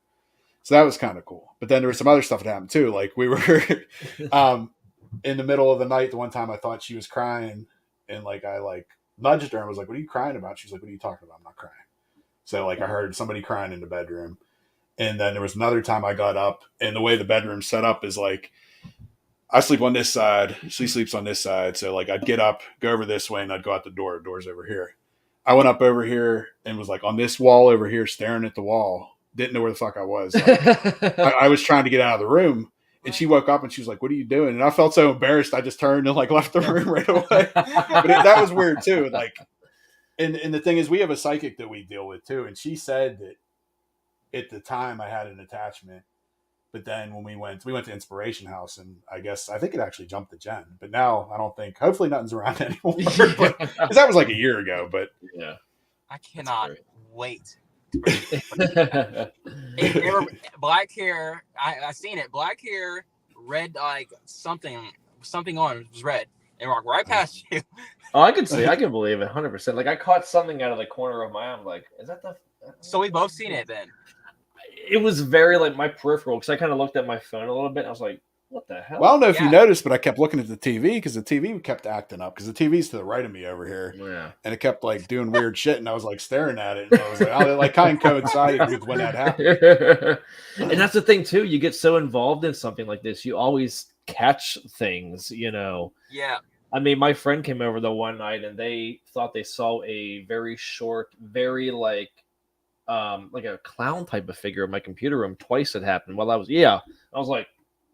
So that was kind of cool. But then there was some other stuff that happened too. Like we were in the middle of the night. The one time I thought she was crying, and like I like nudged her and was like, "What are you crying about?" She's like, "What are you talking about? I'm not crying." So like I heard somebody crying in the bedroom. And then there was another time I got up, and the way the bedroom's set up is like I sleep on this side, she sleeps on this side. So like I'd get up, go over this way, and I'd go out the door. Door's over here. I went up over here and was like on this wall over here, staring at the wall. Didn't know where the fuck I was. Like, I was trying to get out of the room, and she woke up and she was like, "What are you doing?" And I felt so embarrassed. I just turned and like left the room right away. But that was weird too. Like, and the thing is, we have a psychic that we deal with too, and she said that at the time I had an attachment. But then when we went to Inspiration House, and I think it actually jumped to Jen. But now I don't think, hopefully nothing's around anymore. Because that was like a year ago. But yeah, I cannot wait. They were black hair. I seen it. Black hair, red, like something on it was red. And walked right past you. Oh, I can believe it 100%. Like I caught something out of the corner of my eye. I'm like, is that the? So we both seen it then. It was very like my peripheral, because I kind of looked at my phone a little bit. And I was like, "What the hell?" Well, I don't know if you noticed, but I kept looking at the TV because the TV kept acting up. Because the TV's to the right of me over here, and it kept like doing weird shit, and I was like staring at it, and I was like, "Oh, it like kind of coincided with when that happened." And that's the thing too. You get so involved in something like this, you always catch things, you know. Yeah. I mean, my friend came over the one night, and they thought they saw a very short, very like a clown type of figure in my computer room. Twice it happened while I was like,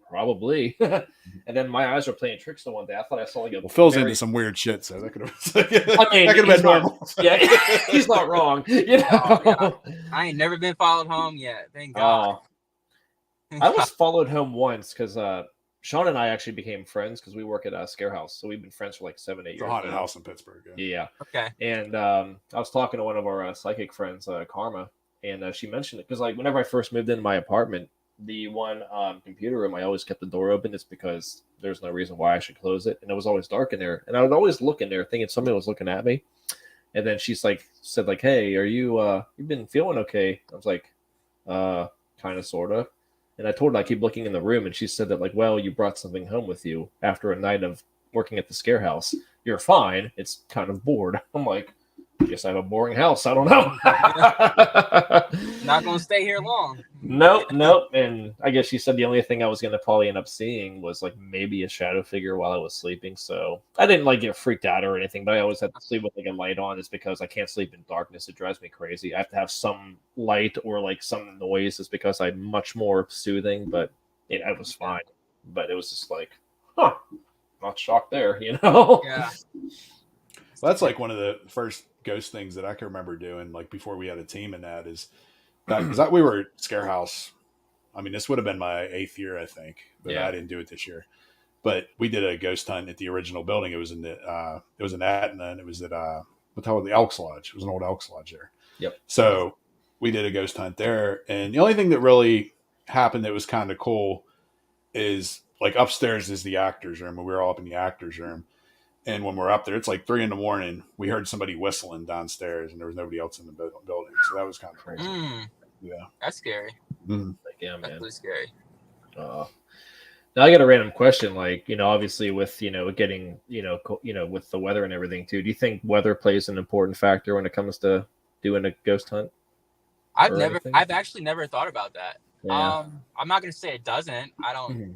probably. And then my eyes were playing tricks on one day. I thought I saw like a. Well, Phil's very- into some weird shit, so that could have. I mean, that could have he's been not- normal. Yeah, he's not wrong. You know. Oh, yeah. I ain't never been followed home yet. Thank God. I was followed home once because Sean and I actually became friends because we work at a scare house. So we've been friends for like 7-8 years. It's a haunted house in Pittsburgh. Yeah. Yeah. Okay. And I was talking to one of our psychic friends, Karma, and she mentioned it because like whenever I first moved into my apartment, the one computer room, I always kept the door open. It's because there's no reason why I should close it, and it was always dark in there. And I would always look in there thinking somebody was looking at me. And then she's like, said like, "Hey, are you you've been feeling okay?" I was like, kind of, sort of. And I told her I keep looking in the room, and she said that like, "Well, you brought something home with you after a night of working at the scare house. You're fine. It's kind of bored." I'm like, I guess I have a boring house. I don't know. Not gonna stay here long. Nope. And I guess she said the only thing I was gonna probably end up seeing was like maybe a shadow figure while I was sleeping. So I didn't like get freaked out or anything, but I always have to sleep with like a light on, is because I can't sleep in darkness. It drives me crazy. I have to have some light or like some noise, is because I'm much more soothing. But it was fine. But it was just like, not shocked there, you know? Yeah. Well, that's like one of the first ghost things that I can remember doing, like before we had a team in that, is that because we were scare house. I mean, this would have been my 8th year, I think, but Yeah. I didn't do it this year. But we did a ghost hunt at the original building. It was in the it was in Etna, and it was at the Elks Lodge. It was an old Elks Lodge there. Yep. So we did a ghost hunt there, and the only thing that really happened that was kind of cool is like upstairs is the actors room, and we were all up in the actors room. And when we're up there, it's like 3 a.m. We heard somebody whistling downstairs, and there was nobody else in the building. So that was kind of crazy. Yeah, That's scary. Mhm. Like, yeah, That's man. really scary. Now I got a random question, like, obviously with, getting, with the weather and everything too. Do you think weather plays an important factor when it comes to doing a ghost hunt? I've actually never thought about that. Yeah. I'm not gonna say it doesn't. I don't. Mhm.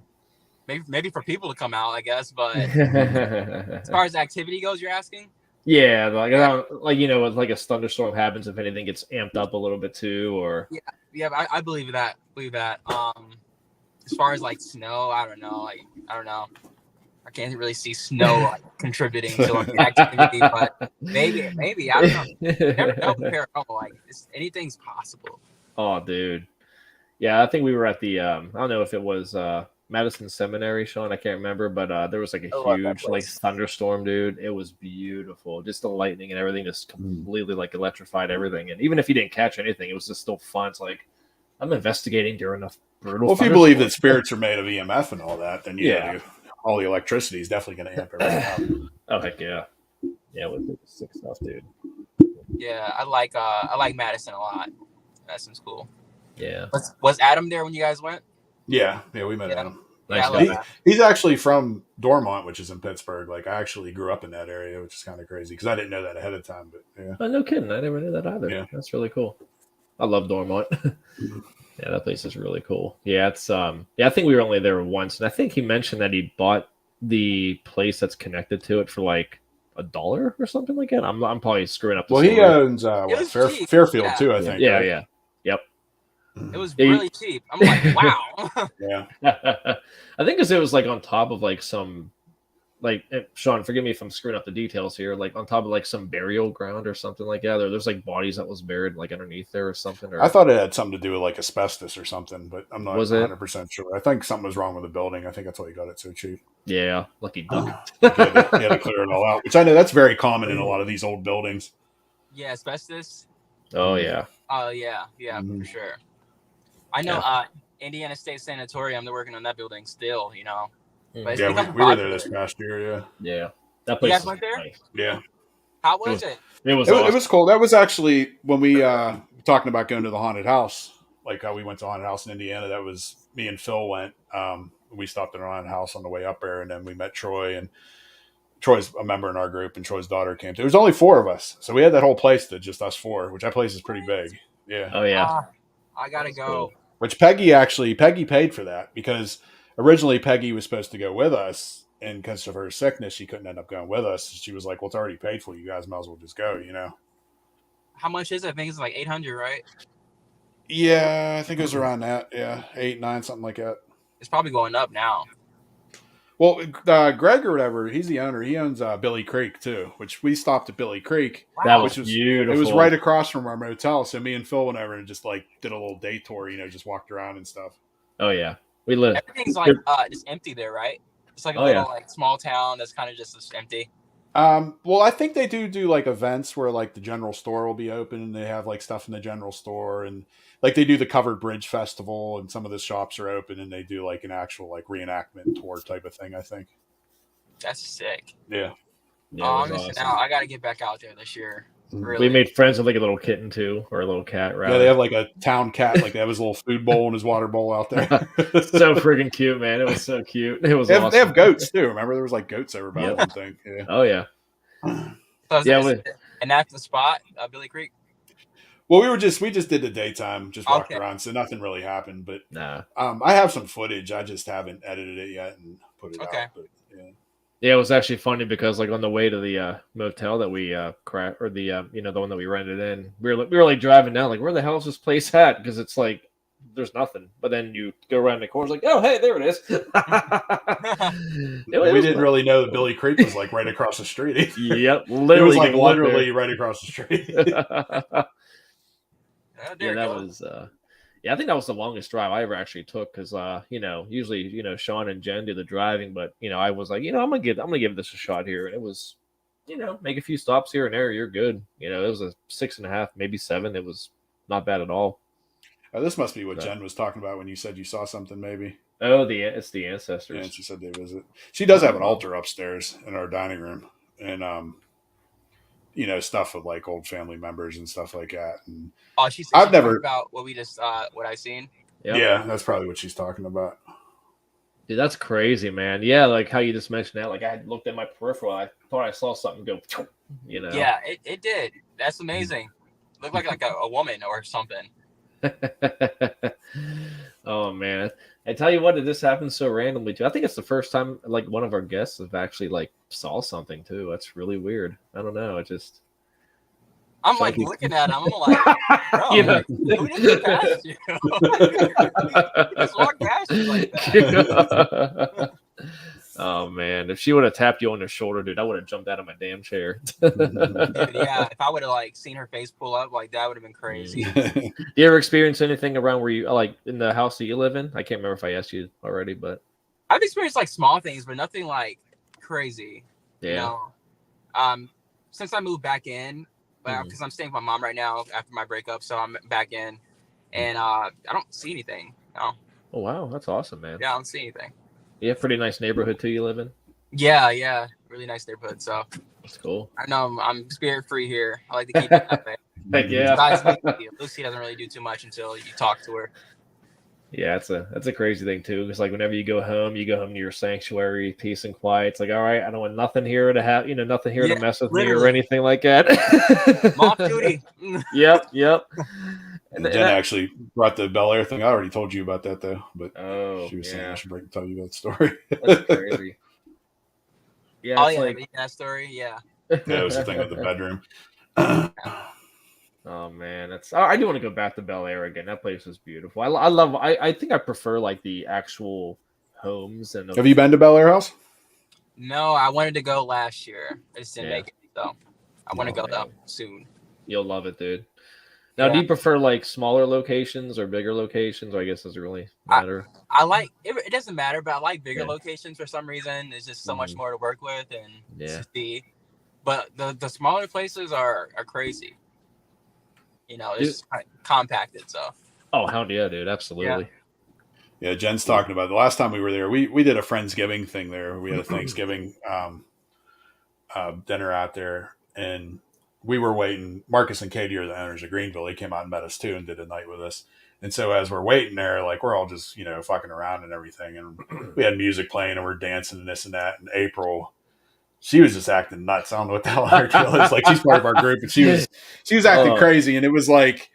Maybe for people to come out, I guess. But as far as activity goes, you're asking. Yeah, like, I don't, like, with like a thunderstorm happens, if anything gets amped up a little bit too, or Yeah, I believe that. As far as like snow, I don't know. I can't really see snow like, contributing to like, the activity, but maybe I don't know. You never know with paranormal. Like anything's possible. Oh, dude. Yeah, I think we were at the I don't know if it was Madison Seminary, Sean, I can't remember, but there was like a huge like place. thunderstorm, dude. It was beautiful. Just the lightning and everything just completely like electrified everything. And even if you didn't catch anything, it was just still fun. It's like I'm investigating during a brutal Well, if you believe that spirits are made of EMF and all that, then all the electricity is definitely going to amp everything up. Oh heck yeah. Yeah, with the sick stuff, dude. Yeah, I like Madison a lot. Madison's cool. Yeah. Was Adam there when you guys went? Yeah, we met him. Nice I guy. love He's actually from Dormont, which is in Pittsburgh. Like, I actually grew up in that area, which is kind of crazy because I didn't know that ahead of time. But yeah, Oh, no kidding. I never knew that either. Yeah. That's really cool. I love Dormont. Yeah, that place is really cool. Yeah, it's I think we were only there once, and I think he mentioned that he bought the place that's connected to it for like $1 or something like that. I'm probably screwing up the well, he story. owns was cheap. Fairfield Yeah. too, I think. Yeah, right? yeah. Yep. It was Yeah, really cheap. I'm like, wow. Yeah. I think because it was like on top of like some, like Sean, forgive me if I'm screwing up the details here, like on top of like some burial ground or something like that. There's like bodies that was buried like underneath there or something. Or I thought it had something to do with like ascendus or something, but I'm not Was it? 100% sure. I think something was wrong with the building. I think that's why he got it so cheap. yeah, lucky duck. He had to clear it all out, which I know that's very common in a lot of these old buildings. Yeah, asbestos. Oh yeah. Oh yeah, for sure. I know. Indiana State Sanatorium. They're working on that building still. But it's Yeah, become we were there popular. this past year. Yeah. Yeah. That You place guys is went there? nice. Yeah. How was it? It was It awesome. was cool. That was actually when we talking about going to the haunted house, like how we went to haunted house in Indiana. That was me and Phil went. We stopped at a haunted house on the way up there, and then we met Troy, and Troy's a member in our group, and Troy's daughter came. There was only 4 of us, so we had that whole place to just us 4, which that place is pretty big. Yeah. Oh yeah. I gotta That's go. cool. Which Peggy paid for that because originally Peggy was supposed to go with us, and because of her sickness, she couldn't end up going with us. She was like, "Well, it's already paid for. You guys might as well just go." How much is it? I think it's like 800, right? Yeah, I think it was around that. Yeah, 8, 9, something like that. It's probably going up now. Well, Greg or whatever, he's the owner. He owns Billy Creek too, which we stopped at Billy Creek. That Wow. was beautiful. It was right across from our motel. So me and Phil went over and just like did a little day tour, just walked around and stuff. Oh yeah, we live. Everything's like just empty there, right? It's like a little like small town that's kind of just empty. Well, I think they do like events where like the general store will be open and they have like stuff in the general store, and like they do the Covered Bridge Festival, and some of the shops are open and they do like an actual like reenactment tour type of thing, I think. That's sick. Yeah. I'm missing out. I got to get back out there this year. Really. We made friends with like a little kitten too, or a little cat, right? Yeah, they have like a town cat, like they have his little food bowl and his water bowl out there. So freaking cute, man. It was so cute. It was awesome. They have goats too. Remember there was like goats over by one thing. Yeah. Oh yeah. So and that's the spot, Billy Creek. Well, we just did the daytime, just walked around, so nothing really happened. But I have some footage. I just haven't edited it yet and put it out. But, yeah, it was actually funny because like on the way to the motel that we crashed, or the the one that we rented in, we were like driving down, like where the hell is this place at? Because it's like there's nothing. But then you go around the corner, like, oh hey, there it is. We didn't really know that Billy Creek was like right across the street. Yep, literally, it was like literally right across the street. Yeah, that was. I think that was the longest drive I ever actually took because, usually, Sean and Jen do the driving, but I was like, I'm gonna give this a shot here, and it was, make a few stops here and there, you're good. It was a 6.5, maybe 7. It was not bad at all. Oh, this must be what Jen was talking about when you said you saw something, maybe. Oh, it's the ancestors. Yeah, she said they visit. She does have an altar upstairs in our dining room, and stuff with like old family members and stuff like that. And I've never about what we just what I seen. Yep. Yeah, that's probably what she's talking about. Dude, that's crazy, man. Yeah, like how you just mentioned that. Like I looked at my peripheral, I thought I saw something go. Yeah, it did. That's amazing. Looked like a woman or something. Oh man, I tell you what, this happened so randomly too. I think it's the first time like one of our guests have actually like saw something too. That's really weird. I don't know. I'm like looking at him. I'm like, bro, who did get past you? Just walk past you like that. Oh man, if she would have tapped you on the shoulder, dude, I would have jumped out of my damn chair. Dude, yeah, if I would have like seen her face pull up, like that would have been crazy. Do you ever experience anything around where you like in the house that you live in? I can't remember if I asked you already, but I've experienced like small things, but nothing like crazy. Yeah. Since I moved back in, because I'm staying with my mom right now after my breakup, so I'm back in, and I don't see anything. No. Oh wow, that's awesome, man. Yeah, I don't see anything. You have a pretty nice neighborhood too you live in? Yeah. Really nice neighborhood. So that's cool. I know I'm spirit free here. I like to keep it that way. Heck yeah. Lucy doesn't really do too much until you talk to her. Yeah, that's a crazy thing too. Because like whenever you go home to your sanctuary, peace and quiet. It's like, all right, I don't want nothing here to have, nothing here to mess with me or anything like that. Mom duty. Yep. And Jen actually brought the Bel Air thing. I already told you about that though, but she was saying I should tell you about the story. That's crazy. Yeah, that story. Yeah. Yeah, it was the thing with the bedroom. Oh man, I do want to go back to Bel Air again. That place is beautiful. I think I prefer like the actual homes. And have you been to Bel Air House? No, I wanted to go last year. I just didn't make it though. I want to go though soon. You'll love it, dude. Now, do you prefer like smaller locations or bigger locations? Or I guess doesn't really matter. I like it. It doesn't matter, but I like bigger locations for some reason. There's just so much more to work with and to see. But the smaller places are crazy. It's compacted. So. Oh hell yeah, dude! Absolutely. Yeah, Jen's talking about the last time we were there. We did a Friendsgiving thing there. We had a Thanksgiving dinner out there, and we were waiting. Marcus and Katie are the owners of Greenville. They came out and met us too and did a night with us. And so as we're waiting there, like we're all just, fucking around and everything. And we had music playing and we're dancing and this and that. And April, she was just acting nuts. I don't know what the hell her deal is. Like she's part of our group and she was acting crazy. And it was like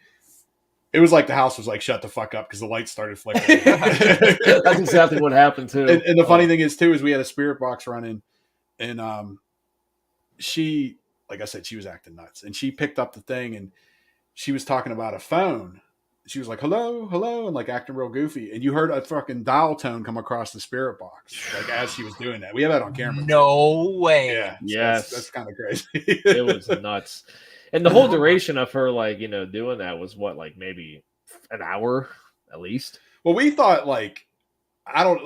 the house was like, shut the fuck up because the lights started flickering. That's exactly what happened too. And the funny thing is we had a spirit box running and she, like I said, she was acting nuts and she picked up the thing and she was talking about a phone she was like, hello, hello, and like acting real goofy. And you heard a fucking dial tone come across the spirit box, like as she was doing that. We have that on camera. No way. Yeah. So Yes. That's kind of crazy. It was nuts. And the whole duration of her, like, you know, doing that was what, like maybe an hour at least? Well, we thought like, I don't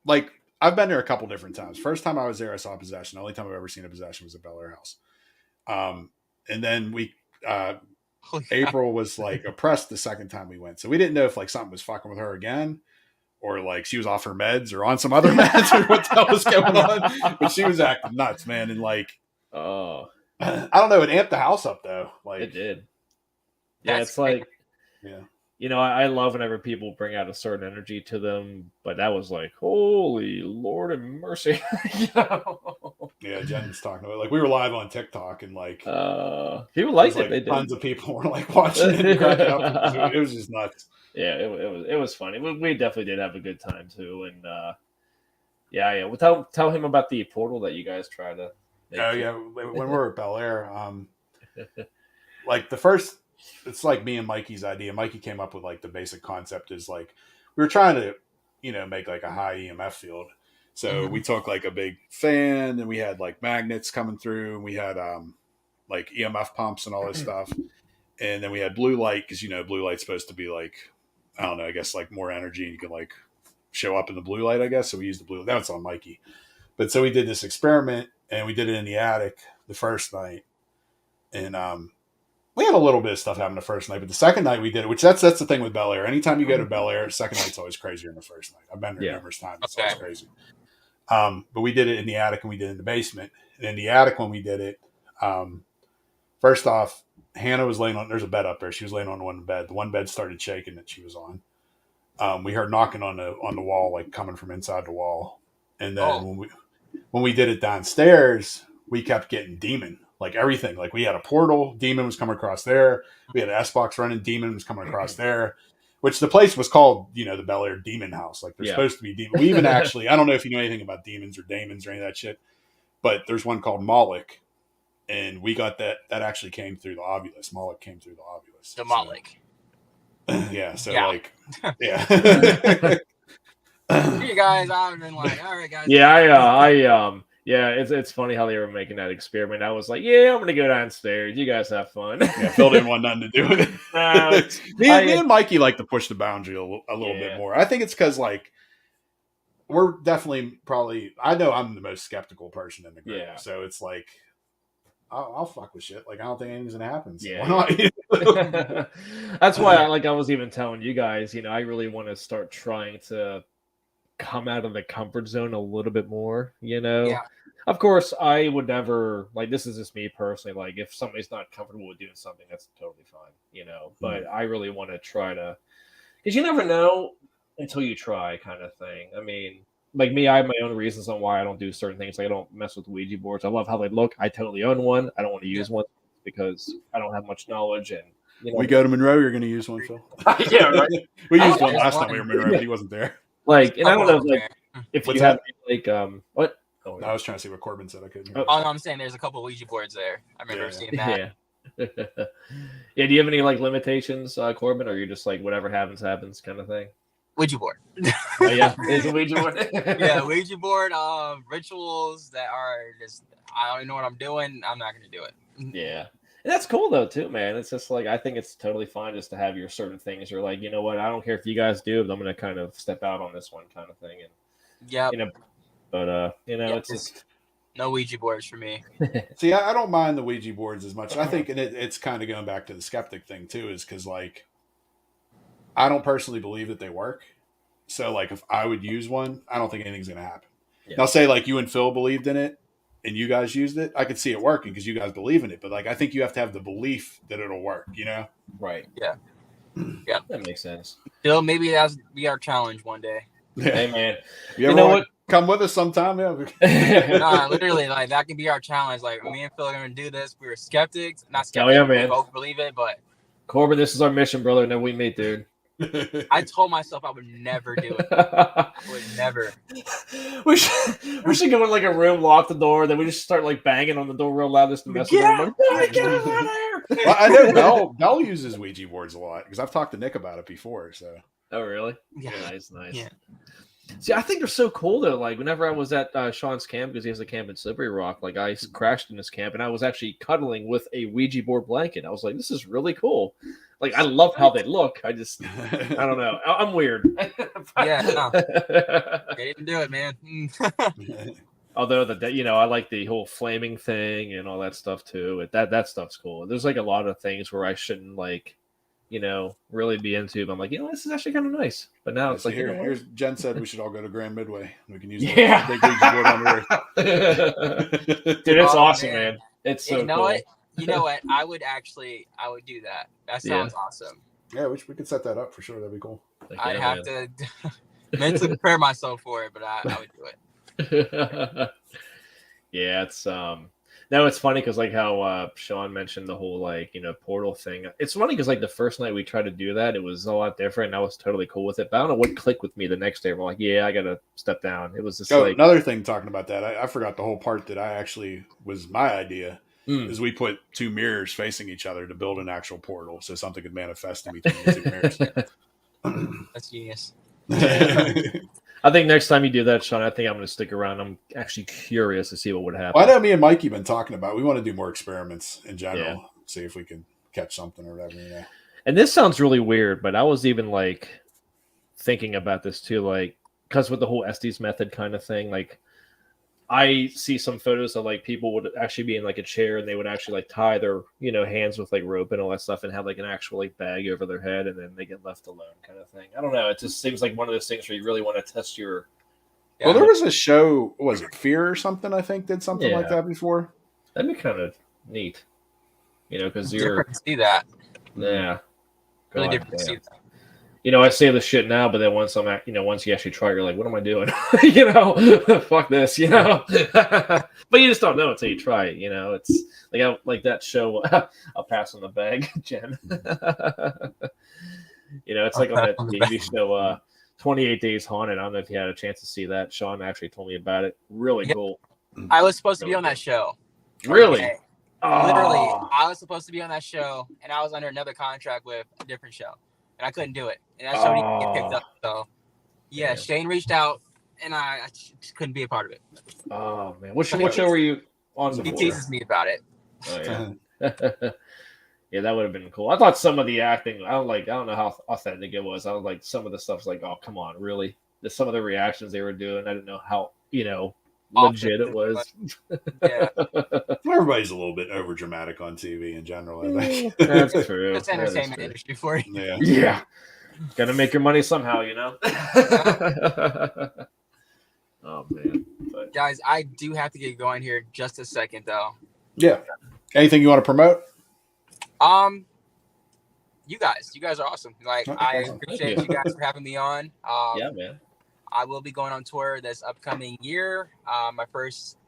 like, I've been there a couple different times. First time I was there, I saw possession. The only time I've ever seen a possession was at Bel Air House. And then April was like oppressed the second time we went. So we didn't know if like something was fucking with her again, or like she was off her meds or on some other meds or what the hell was going on. But she was acting nuts, man. And like, I don't know, it amped the house up though. Like it did. Yeah, That's it's like, yeah. you know, I love whenever people bring out a certain energy to them, but that was like, holy Lord of mercy. You know? Yeah, Jen was talking about it. Like we were live on TikTok and like people liked it. Like, they did. tons of people were like watching it and cracking up. It was just nuts. Yeah, it was funny. We definitely did have a good time too. And yeah. Well, tell him about the portal that you guys tried to make. Oh yeah, when we were at Bel Air, like the first, it's like me and Mikey's idea. Mikey came up with like the basic concept is like we were trying to, you know, make like a high EMF field. So we took like a big fan and we had like magnets coming through and we had like EMF pumps and all this stuff. And then we had blue light because, you know, blue light's supposed to be like, I don't know, I guess like more energy and you could like show up in the blue light, I guess. So we used the blue light. That was on Mikey. But so we did this experiment and we did it in the attic the first night. And we had a little bit of stuff happen the first night, but the second night we did it, which that's the thing with Bel Air. Anytime you go to Bel Air, second night's always crazier than the first night. I've been there numerous times. It's always crazy. But we did it in the attic and we did it in the basement. And in the attic when we did it, first off, Hannah was laying on, there's a bed up there. She was laying on one bed. The one bed started shaking that she was on. We heard knocking on the wall, like coming from inside the wall. And then when we did it downstairs, we kept getting demon, like everything. Like we had a portal, demon was coming across there. We had an S-Box running, demon was coming across there. Which the place was called, you know, the Bel Air Demon House. Like there's supposed to be demons. We even actually, I don't know if you know anything about demons or daemons or any of that shit, but there's one called Moloch. And we got that actually came through the ovulus. Moloch came through the ovulus. The Moloch. Yeah. So Yeah. like, yeah. You guys, I've been like, all right, guys. Yeah, it's funny how they were making that experiment. I was like, yeah, I'm gonna go downstairs. You guys have fun. Yeah, Phil didn't want nothing to do with it. Me and Mikey like to push the boundary a little bit more. I think it's because like we're definitely probably. I know I'm the most skeptical person in the group, so it's like I'll fuck with shit. Like I don't think anything's gonna happen. So why not? That's why I was even telling you guys. You know, I really want to start trying to come out of the comfort zone a little bit more. You know. Yeah. Of course, I would never, like, this is just me personally, like, if somebody's not comfortable with doing something, that's totally fine, you know, but I really want to try to, because you never know until you try kind of thing. I mean, like me, I have my own reasons on why I don't do certain things. Like, I don't mess with Ouija boards. I love how they look. I totally own one. I don't want to use one because I don't have much knowledge, and, you know. We go to Monroe, you're going to use one, Phil. Yeah, right. We used one last time we were in Monroe, but he wasn't there. Like, and I don't know, like, if you have, like, what? I was trying to see what Corbyn said. I couldn't. Oh, no, I'm saying there's a couple Ouija boards there. I remember seeing that. Yeah. Yeah. Do you have any like limitations, Corbyn, or you're just like whatever happens kind of thing? Ouija board. Oh, yeah, it's a Ouija board. Yeah, Ouija board. Rituals that are just I don't even know what I'm doing. I'm not going to do it. Yeah. And that's cool though too, man. It's just like I think it's totally fine just to have your certain things. You're like, you know what? I don't care if you guys do, but I'm going to kind of step out on this one kind of thing. And yeah, you know. But you know, it's just no Ouija boards for me. See, I don't mind the Ouija boards as much. I think, and it's kind of going back to the skeptic thing too, is because like I don't personally believe that they work. So like if I would use one, I don't think anything's going to happen. Yeah. Now, say like you and Phil believed in it and you guys used it, I could see it working because you guys believe in it. But like I think you have to have the belief that it'll work. You know? Right. Yeah. Yeah, that makes sense. Phil, maybe that'll be our challenge one day. Yeah. Hey man, you know what? Come with us sometime. Yeah. Nah, literally, like that can be our challenge. Like me and Phil are gonna do this. We were skeptics, not skeptics. Oh yeah, man. We both believe it, but Corbyn, this is our mission, brother. And then we meet, dude. I told myself I would never do it. I would never. We should go in like a room, lock the door, then we just start like banging on the door real loud just to mess with them. Like, get out of Well, I know Bell uses Ouija boards a lot because I've talked to Nick about it before. So. Oh, really? Yeah. Nice. Yeah. See, I think they're so cool though. Like whenever I was at Sean's camp, because he has a camp in Slippery Rock, like I crashed in his camp and I was actually cuddling with a Ouija board blanket. I was like, this is really cool. Like I love how they look. I don't know. I'm weird. Yeah, no. They didn't do it, man. Although I like the whole flaming thing and all that stuff too. That stuff's cool. There's like a lot of things where I shouldn't like, really be into. But I'm like, this is actually kind of nice. But now it's like, here's Jen said we should all go to Grand Midway. We can use the big Ouija board on the roof. Dude, it's awesome, man. It's so cool. What? You know what? I would do that. That sounds awesome. Yeah, we could set that up for sure. That'd be cool. I'd have to mentally prepare myself for it, but I would do it. Yeah, it's no, it's funny because like how Sean mentioned the whole like portal thing. It's funny because like the first night we tried to do that, it was a lot different. And I was totally cool with it, but I don't know what clicked with me the next day. I'm like, yeah, I gotta step down. It was just another thing talking about that. I forgot the whole part that I actually was my idea. Is we put two mirrors facing each other to build an actual portal so something could manifest in between the two mirrors. That's genius. I think next time you do that, Sean, I think I'm going to stick around. I'm actually curious to see what would happen. Well, I know me and Mikey been talking about we want to do more experiments in general, see if we can catch something or whatever. And this sounds really weird, but I was even like thinking about this too, like because with the whole Estes method kind of thing, like I see some photos of like people would actually be in like a chair and they would actually like tie their, hands with like rope and all that stuff and have like an actual like bag over their head and then they get left alone kind of thing. I don't know. It just seems like one of those things where you really want to test your. Well, there was a show, was it Fear or something? I think did something like that before. That'd be kind of neat, because you're different to see that. Yeah, really different to see that. I say this shit now, but then once once you actually try, you're like, what am I doing? Fuck this, But you just don't know until you try it, It's like that show, I'll pass on the bag, Jen. It's like on that TV show, 28 Days Haunted. I don't know if you had a chance to see that. Sean actually told me about it. Really cool. I was supposed to be on that show. Really? Okay. Literally, I was supposed to be on that show, and I was under another contract with a different show. And I couldn't do it. And that show didn't get picked up. So, yeah, Shane reached out, and I just couldn't be a part of it. Oh, man. What show were you on before? He teases me about it. Oh, yeah. Yeah, that would have been cool. I thought some of the acting, I don't know how authentic it was. I was like, some of the stuff's like, oh, come on, really? Some of the reactions they were doing, I didn't know how, legit it was. Yeah. Everybody's a little bit over dramatic on TV in general, I think. That's true. It's entertainment industry for you. Yeah. Gotta make your money somehow, Oh man. But. Guys, I do have to get going here just a second though. Yeah. Anything you want to promote? You guys are awesome. Like I appreciate you guys for having me on. Yeah, man. I will be going on tour this upcoming year. My first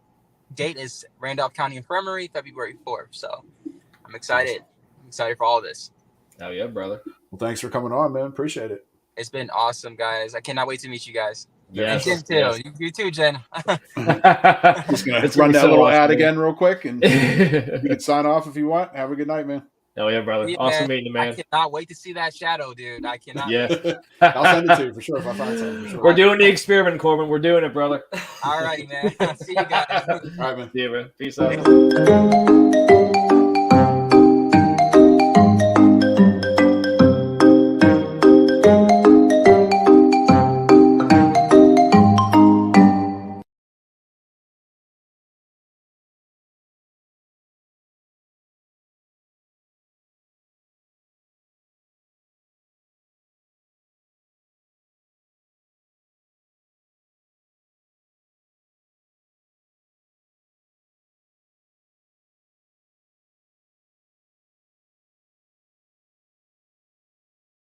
date is Randolph County Infirmary, February 4th. So I'm excited. I'm excited for all this. Oh yeah, brother. Well, thanks for coming on, man. Appreciate it. It's been awesome, guys. I cannot wait to meet you guys. Yes, and Jen too. You too, Jen. Just gonna run that little ad again real quick, and you can sign off if you want. Have a good night, man. Oh yeah, brother. Yeah, awesome meeting you, man. I cannot wait to see that shadow, dude. I cannot. Yeah. I'll send it to you for sure if I find something. For sure. We're doing the experiment, Corbin. We're doing it, brother. All right, man. See you guys. All right, man. See you, man. Peace out.